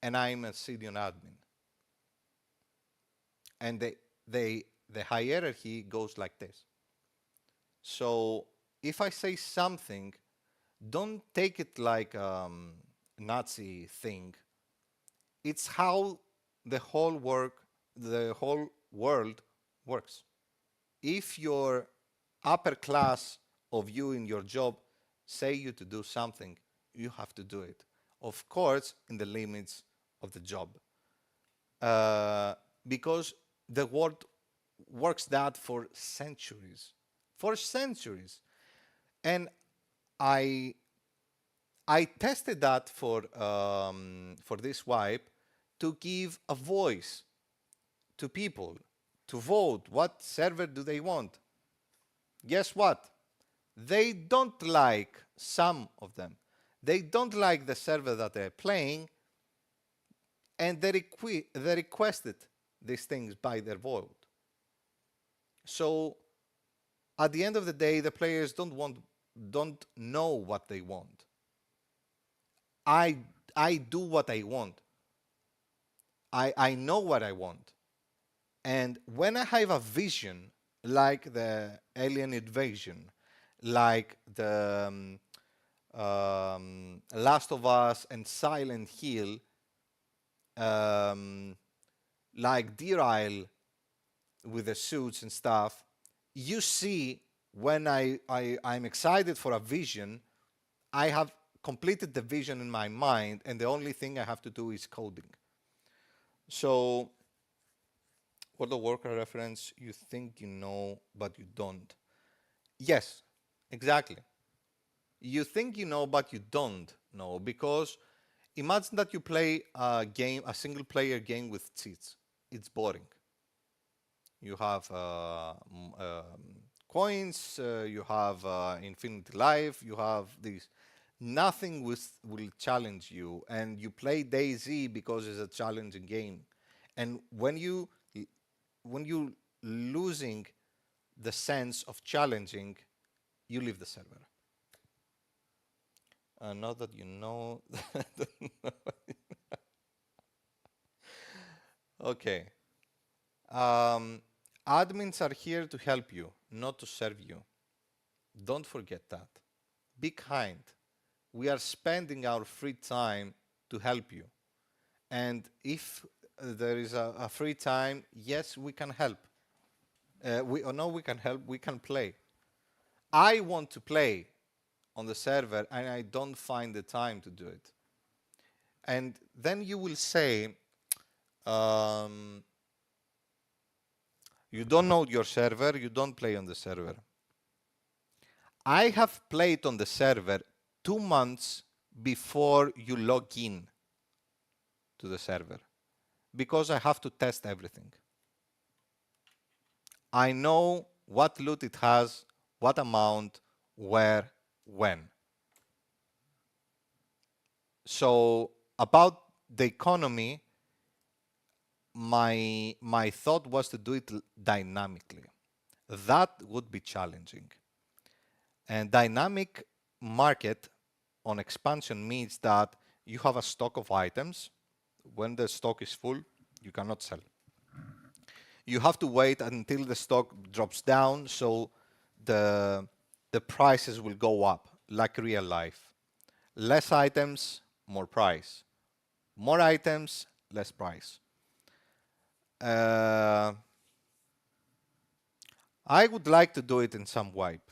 and I'm a senior admin. And the hierarchy goes like this. So if I say something, don't take it like Nazi thing. It's how the whole world works. If your upper class of you in your job say you to do something, you have to do it. Of course, in the limits of the job. Uh, because the world works that for centuries. For centuries. And I I tested that for this wipe to give a voice to people to vote what server do they want. Guess what? They don't like some of them. They don't like the server that they're playing, and they requested these things by their vote. So at the end of the day, the players don't know what they want. I I do what I want. I know what I want. And when I have a vision like the alien invasion, like the Last of Us and Silent Hill, um, like Deer Isle with the suits and stuff, you see when I'm excited for a vision, I have completed the vision in my mind, and the only thing I have to do is coding. So, World of Warcraft reference, you think you know, but you don't. Yes, exactly. You think you know, but you don't know, because imagine that you play a game, a single player game with cheats. It's boring. You have coins, you have infinite life, you have this. Nothing will challenge you, and you play DayZ because it's a challenging game. And when you losing the sense of challenging, you leave the server. Not that you know. Okay. Um, Admins are here to help you, not to serve you. Don't forget that. Be kind. We are spending our free time to help you. And if there is a free time, yes, we can help. No, we can help, we can play. I want to play on the server and I don't find the time to do it. And then you will say, um, you don't know your server, you don't play on the server. I have played on the server 2 months before you log in to the server because I have to test everything. I know what loot it has, what amount, where, when. So about the economy, my thought was to do it dynamically. That would be challenging. And dynamic market on expansion means that you have a stock of items. When the stock is full, you cannot sell. You have to wait until the stock drops down, so the prices will go up like real life. Less items, more price. More items, less price. I would like to do it in some wipe.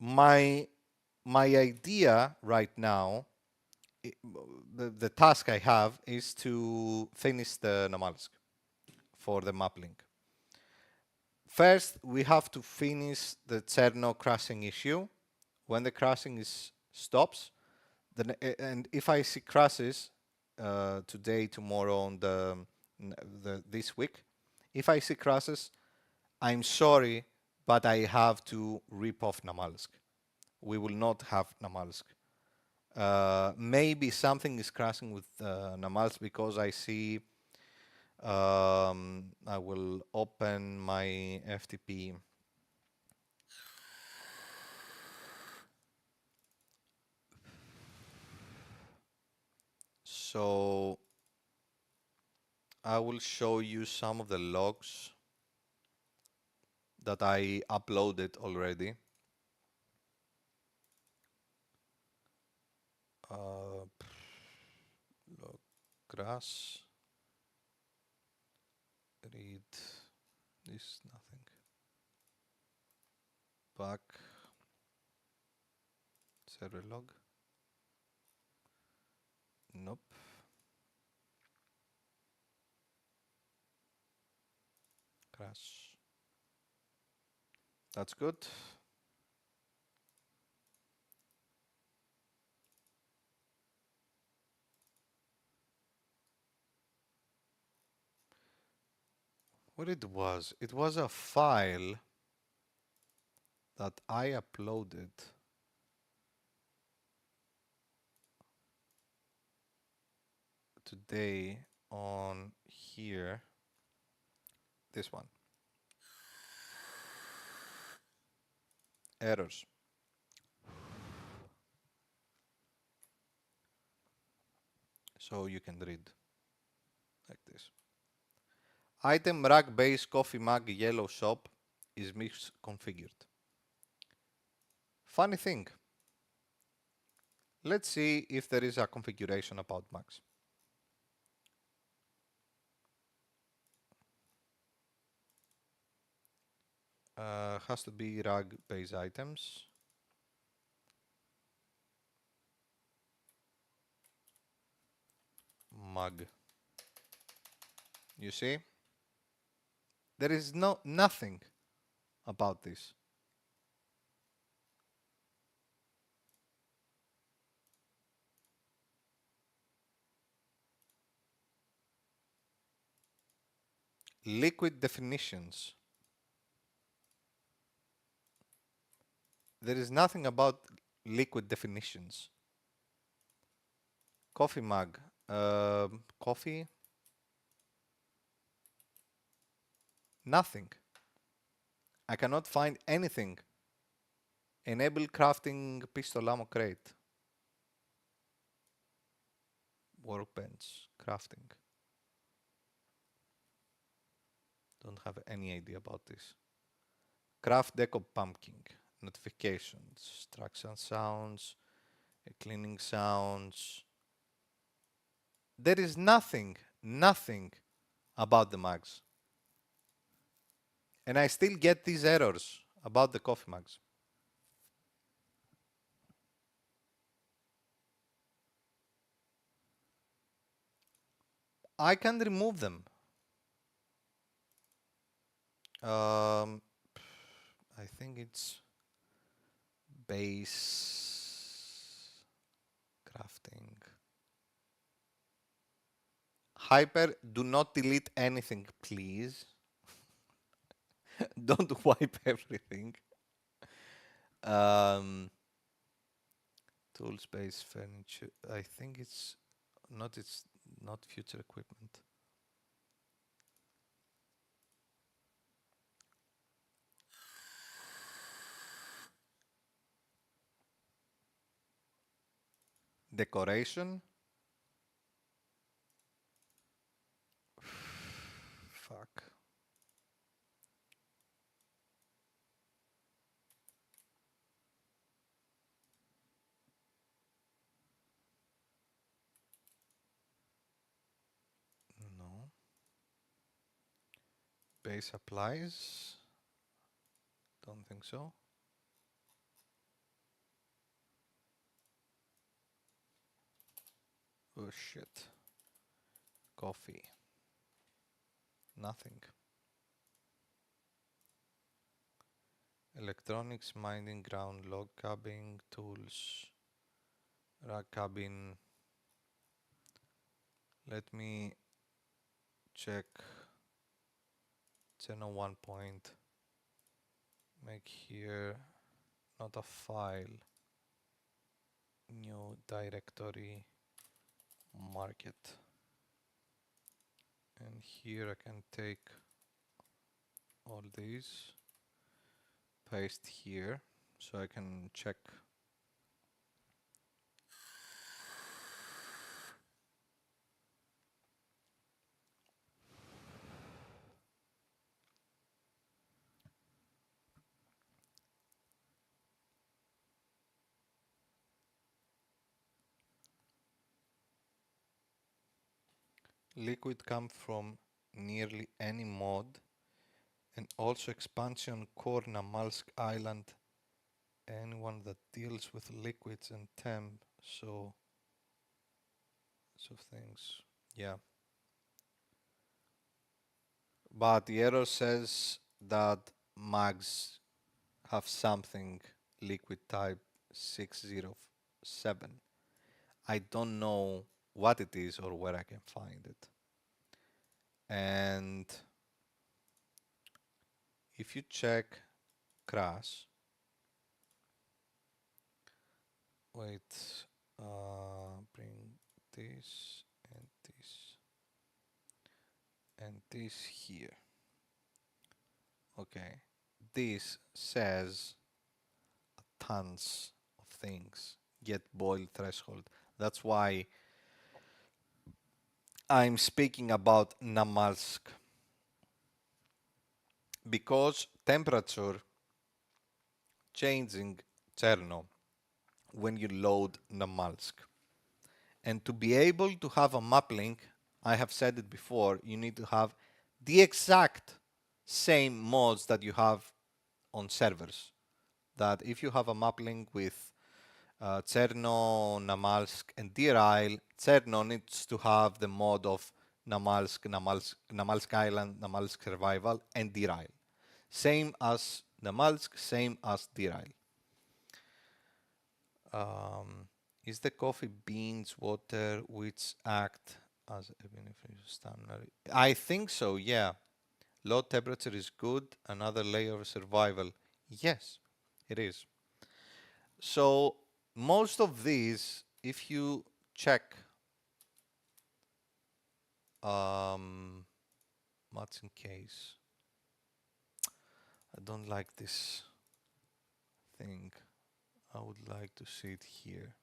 My idea right now, the task I have is to finish the Namalsk for the map link. First, we have to finish the Cherno crashing issue. When the crashing stops, then, and if I see crashes today, tomorrow, on this week, if I see crashes, I'm sorry, but I have to rip off Namalsk. We will not have Namalsk. Maybe something is crashing with Namalsk because I see. I will open my FTP. So I will show you some of the logs that I uploaded already. Log grass. Read this, nothing. Back. Server log. Nope. Crash. That's good. What it was a file that I uploaded today on here. This one. Errors. So you can read like this. Item rack base coffee mug yellow shop is misconfigured. Funny thing. Let's see if there is a configuration about mugs. Has to be rag base items. Mug. You see? There is nothing about this. Liquid definitions. There is nothing about liquid definitions. Coffee mug. Coffee. Nothing. I cannot find anything. Enable crafting pistol ammo crate. Workbench. Crafting. Don't have any idea about this. Craft deco pumpkin. Notifications. Extraction sounds. Cleaning sounds. There is nothing about the mugs. And I still get these errors about the coffee mugs. I can remove them. I think it's base crafting. Hyper, do not delete anything, please. Don't wipe everything. Tool space furniture. I think it's not future equipment. Decoration. Fuck. No. Base applies. Don't think so. Oh shit. Coffee. Nothing. Electronics, mining ground, log cabin, tools, rack cabin. Let me check. Channel 1 point. Make here not a file. New directory market. And here I can take all these, paste here, so I can check. Liquid come from nearly any mod, and also expansion core Namalsk Island. Anyone that deals with liquids and temp, so things. Yeah. But the error says that mags have something liquid type 607. I don't know what it is or where I can find it. And if you check crash, wait, bring this and this and this here. Okay, this says tons of things get boil threshold. That's why I'm speaking about Namalsk, because temperature changing Cherno when you load Namalsk. And to be able to have a map link, I have said it before, you need to have the exact same mods that you have on servers. That if you have a map link with Cherno, Namalsk, and Deer Isle, Cherno needs to have the mod of Namalsk Island, Namalsk Survival, and Deer Isle. Same as Namalsk, same as Deer Isle. Is the coffee beans water which act as a beneficial stamina? I think so, yeah. Low temperature is good, another layer of survival. Yes, it is. So most of these, if you check what's in case, I don't like this thing. I would like to see it here.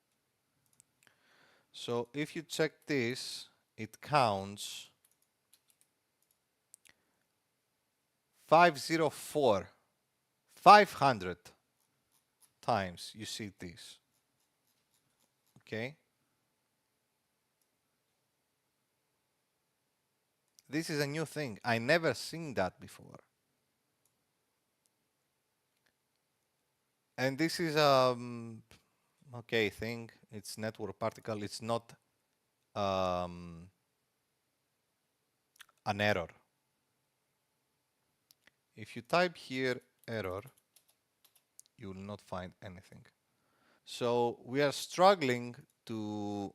So if you check this, it counts 504, 500 times you see this. Okay? This is a new thing. I never seen that before. And this is okay thing. It's network particle. It's not an error. If you type here error, you will not find anything. So we are struggling to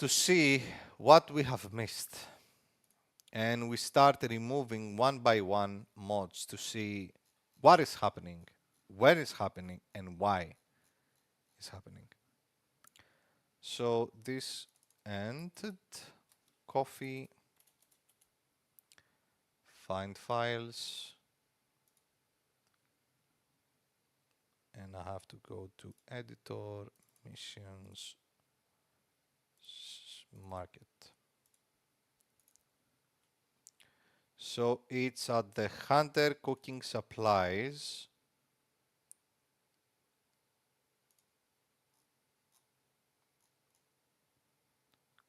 see what we have missed. And we start removing one by one mods to see what is happening, where is happening, and why is happening. So this ended. Coffee, find files, and I have to go to editor, missions, market. So it's at the Hunter Cooking Supplies.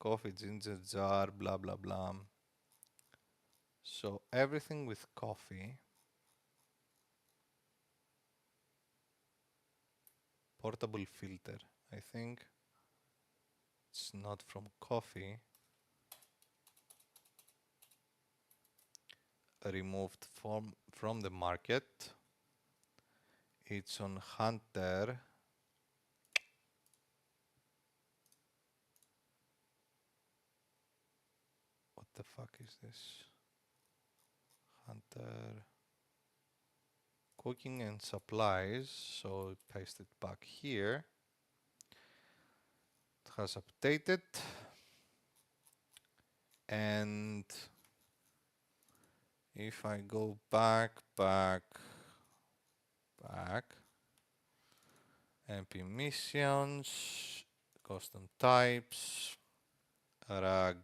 Coffee, ginger jar, blah, blah, blah. So everything with coffee. Portable filter. I think it's not from coffee. Removed from the market. It's on Hunter. What the fuck is this? Hunter cooking and supplies. So paste it back here. It has updated. And if I go back, MP missions, custom types, rag,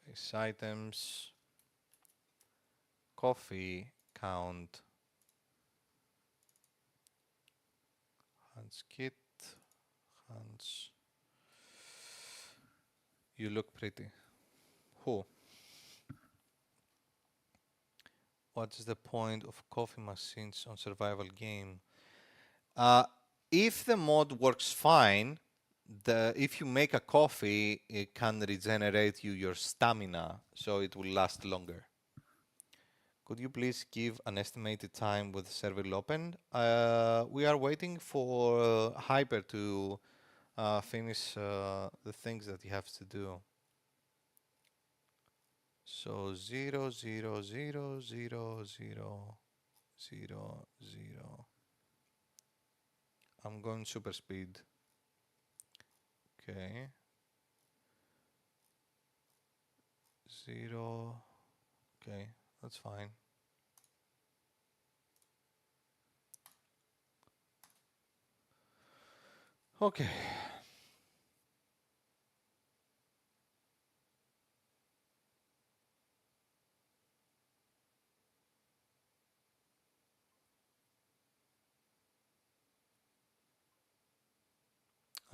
base items, coffee, count, Hans kit, Hans You look pretty. Who? What is the point of coffee machines on survival game? Uh, if the mod works fine, if you make a coffee, it can regenerate you your stamina, so it will last longer. Could you please give an estimated time with the server will open? We are waiting for Hyper to finish the things that he has to do. So 0, 0, 0, 0, 0, 0. I'm going super speed. Okay. 0. Okay, that's fine. Okay.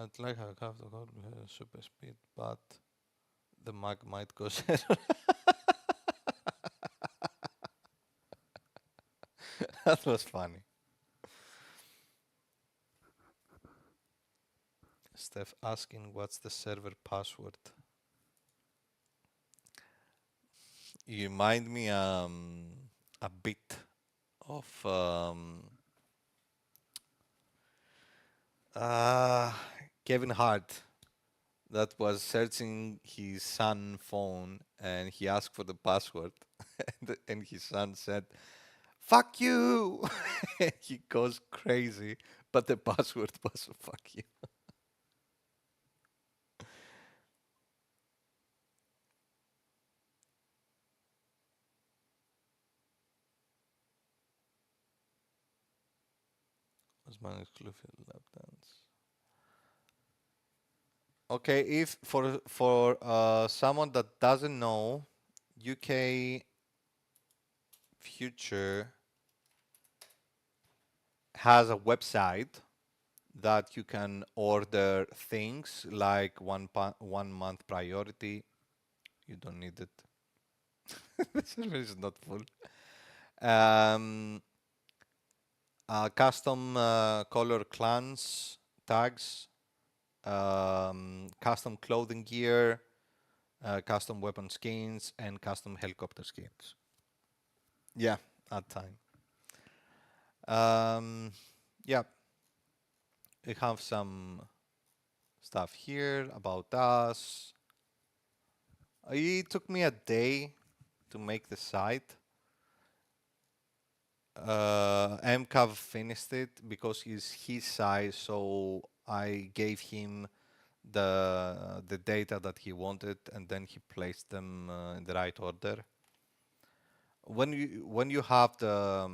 I'd like to have the code with super speed, but the mag might go zero. That was funny. Steph asking what's the server password. You remind me a bit of uh, Kevin Hart that was searching his son phone and he asked for the password and his son said, "Fuck you!" He goes crazy, but the password was "fuck you." Was my exclusive lap dance. Okay, if for someone that doesn't know, UK Future has a website that you can order things like 1 month priority. You don't need it. The server is not full. Um, Custom color clans tags, custom clothing gear, custom weapon skins, and custom helicopter skins. Yeah, at time. Yeah, we have some stuff here about us. It took me a day to make the site. MCAV finished it because he's his size, so I gave him the data that he wanted, and then he placed them in the right order. When you have the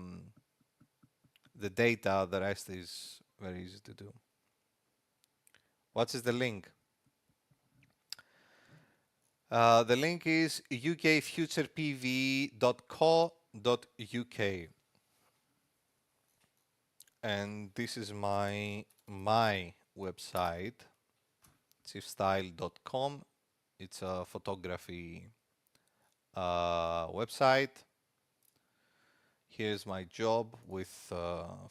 data, the rest is very easy to do. What is the link? The link is ukfuturepv.co.uk, and this is my website, chiefstyle.com. It's a photography website. Here's my job with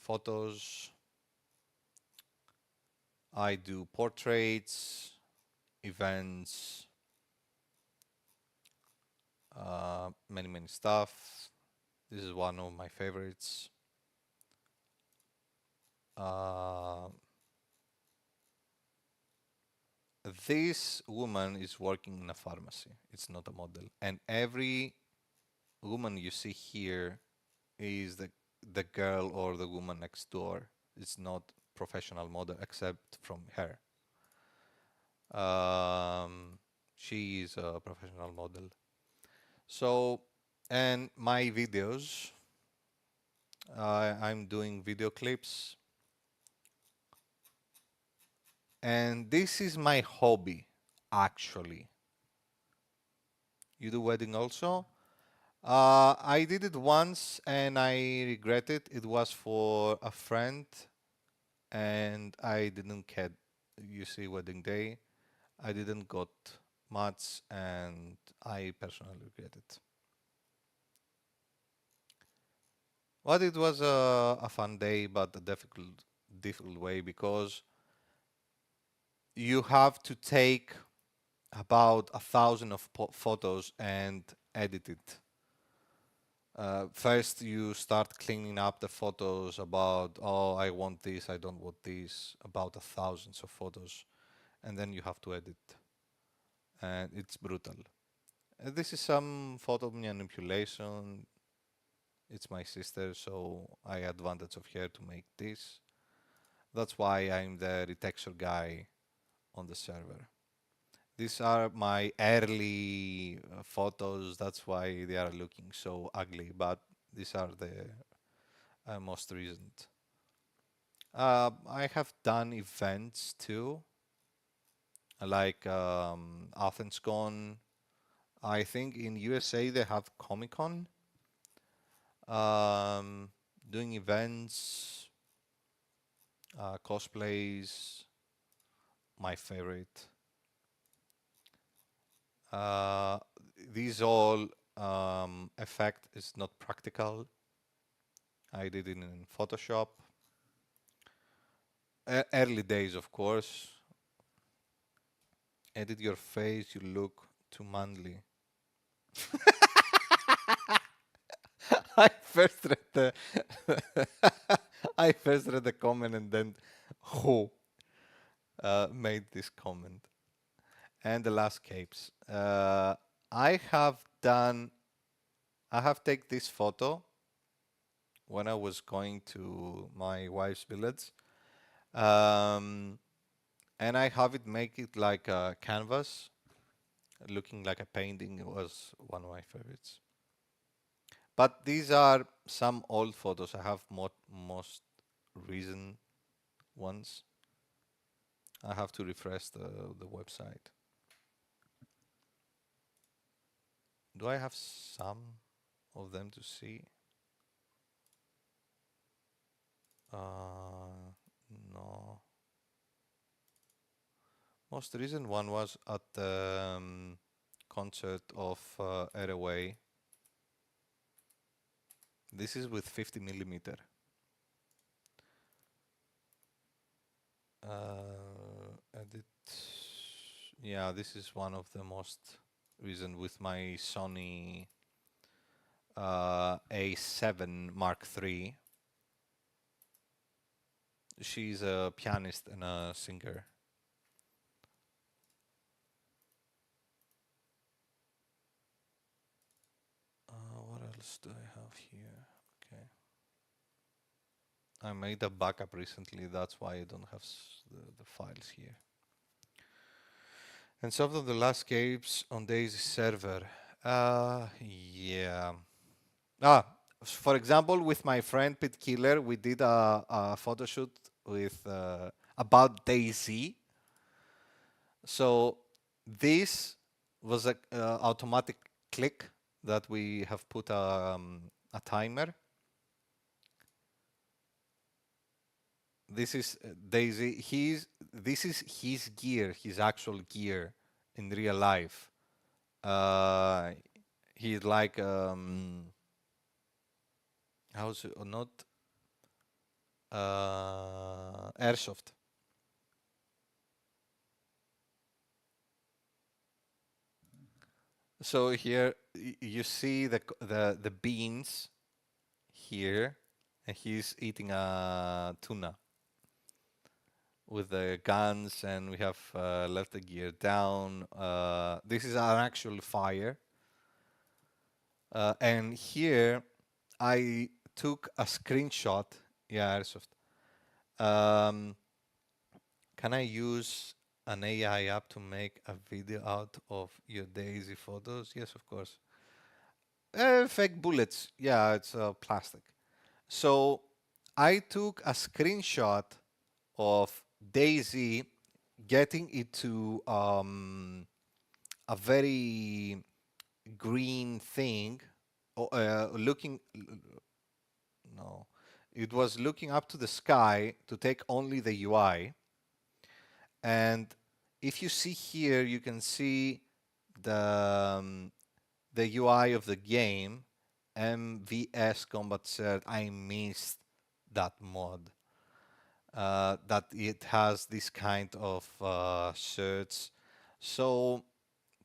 photos. I do portraits, events, many stuff. This is one of my favorites. This woman is working in a pharmacy. It's not a model. And every woman you see here is the girl or the woman next door. It's not professional model except from her. She is a professional model. So, and my videos, I'm doing video clips. And this is my hobby, actually. You do wedding also? I did it once and I regret it. It was for a friend and I didn't get, you see, wedding day. I didn't got much, and I personally regret it. But it was a fun day, but a difficult way because you have to take about 1,000 of photos and edit it. First, you start cleaning up the photos about, oh, I want this, I don't want this, about 1,000 of photos, and then you have to edit, and it's brutal. This is some photo manipulation. It's my sister, so I advantage of her to make this. That's why I'm the retexture guy on the server. These are my early photos. That's why they are looking so ugly. But these are the most recent. I have done events too, like AthensCon. I think in USA they have Comic Con. Um, Doing events, cosplays, my favorite. Uh, these all effect is not practical. I did it in Photoshop. Early days, of course. Edit your face, you look too manly. I first read the I first read the comment and then who made this comment. And the last capes. I have done I have taken this photo when I was going to my wife's village. Um, and I have it make it like a canvas, looking like a painting. It was one of my favorites. But these are some old photos. I have most recent ones. I have to refresh the website. Do I have some of them to see? No. Most recent one was at the concert of Airway. This is with 50 millimeter. Edit. Yeah, this is one of the most recent with my Sony A7 Mark III. She's a pianist and a singer. What else do I have here? Okay. I made a backup recently, that's why I don't have the files here. And some of the last games on DayZ server. Yeah. For example, with my friend Pit Killer, we did a photo shoot with about DayZ. So this was a automatic click that we have put a timer. This is DayZ. This is his gear, his actual gear in real life. He's like how's it or not airsoft. So here you see the beans here, and he's eating a tuna with the guns, and we have left the gear down. This is an actual fire. And here I took a screenshot. Yeah, airsoft. Can I use an AI app to make a video out of your DayZ photos? Yes, of course. Fake bullets. Yeah, it's plastic. So I took a screenshot of DayZ getting it to a very green thing, looking. No, it was looking up to the sky to take only the UI. And if you see here, you can see the UI of the game, MVS Combat Cert. I missed that mod. That it has this kind of shirts. So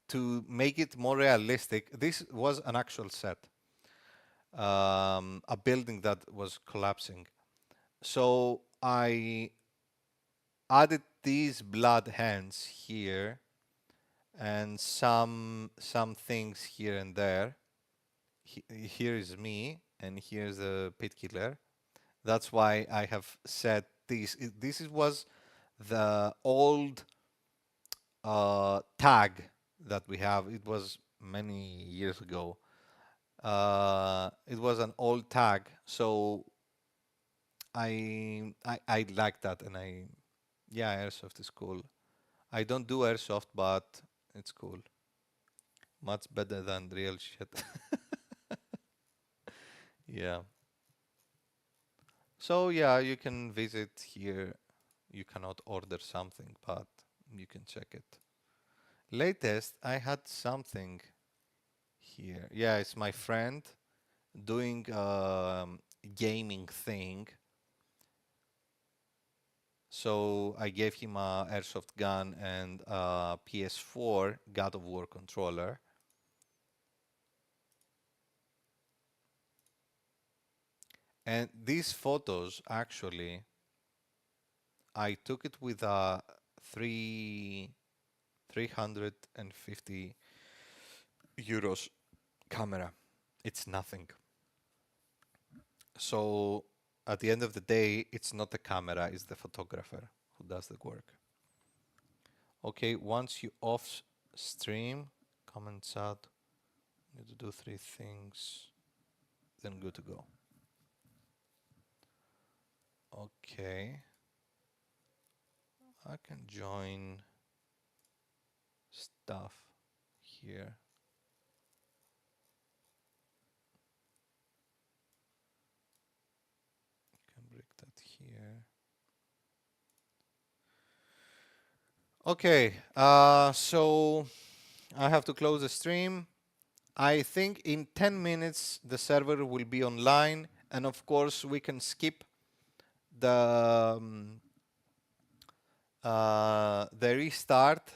to make it more realistic, this was an actual set, a building that was collapsing. So I added these blood hands here and some things here and there. Here is me, and here's the pit killer. That's why I have said this. This was the old tag that we have. It was many years ago. It was an old tag, so I like that, and yeah, airsoft is cool. I don't do airsoft, but it's cool. Much better than real shit. Yeah. So yeah, you can visit here. You cannot order something, but you can check it. Latest, I had something here. Yeah, it's my friend doing gaming thing. So I gave him a airsoft gun and a PS4 God of War controller. And these photos, actually, I took it with a 350 euros camera. It's nothing. So at the end of the day, it's not the camera, it's the photographer who does the work. Okay, once you off stream, comments out, need to do 3 things, then good to go. Okay. I can join stuff here. Can break that here. Okay, so I have to close the stream. I think in 10 minutes the server will be online, and of course we can skip the restart,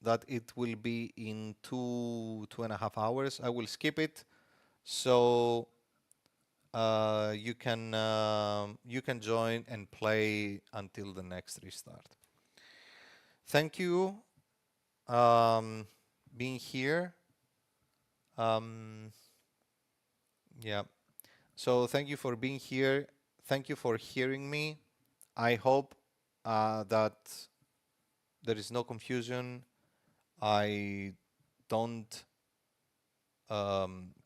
that it will be in 2.5 hours. I will skip it, so you can join and play until the next restart. Thank you being here. Yeah, so thank you for being here. Thank you for hearing me. I hope that there is no confusion. I don't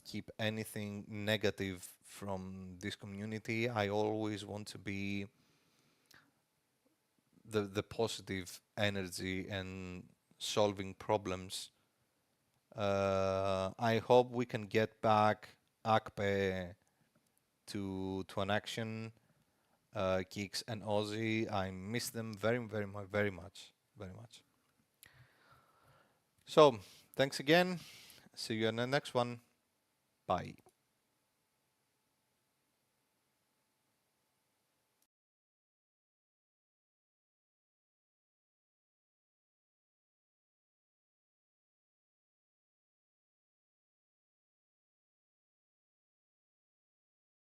keep anything negative from this community. I always want to be the positive energy and solving problems. I hope we can get back Akpe to an action. Geeks and Aussie, I miss them very, very, very much, very much. So, thanks again. See you in the next one. Bye.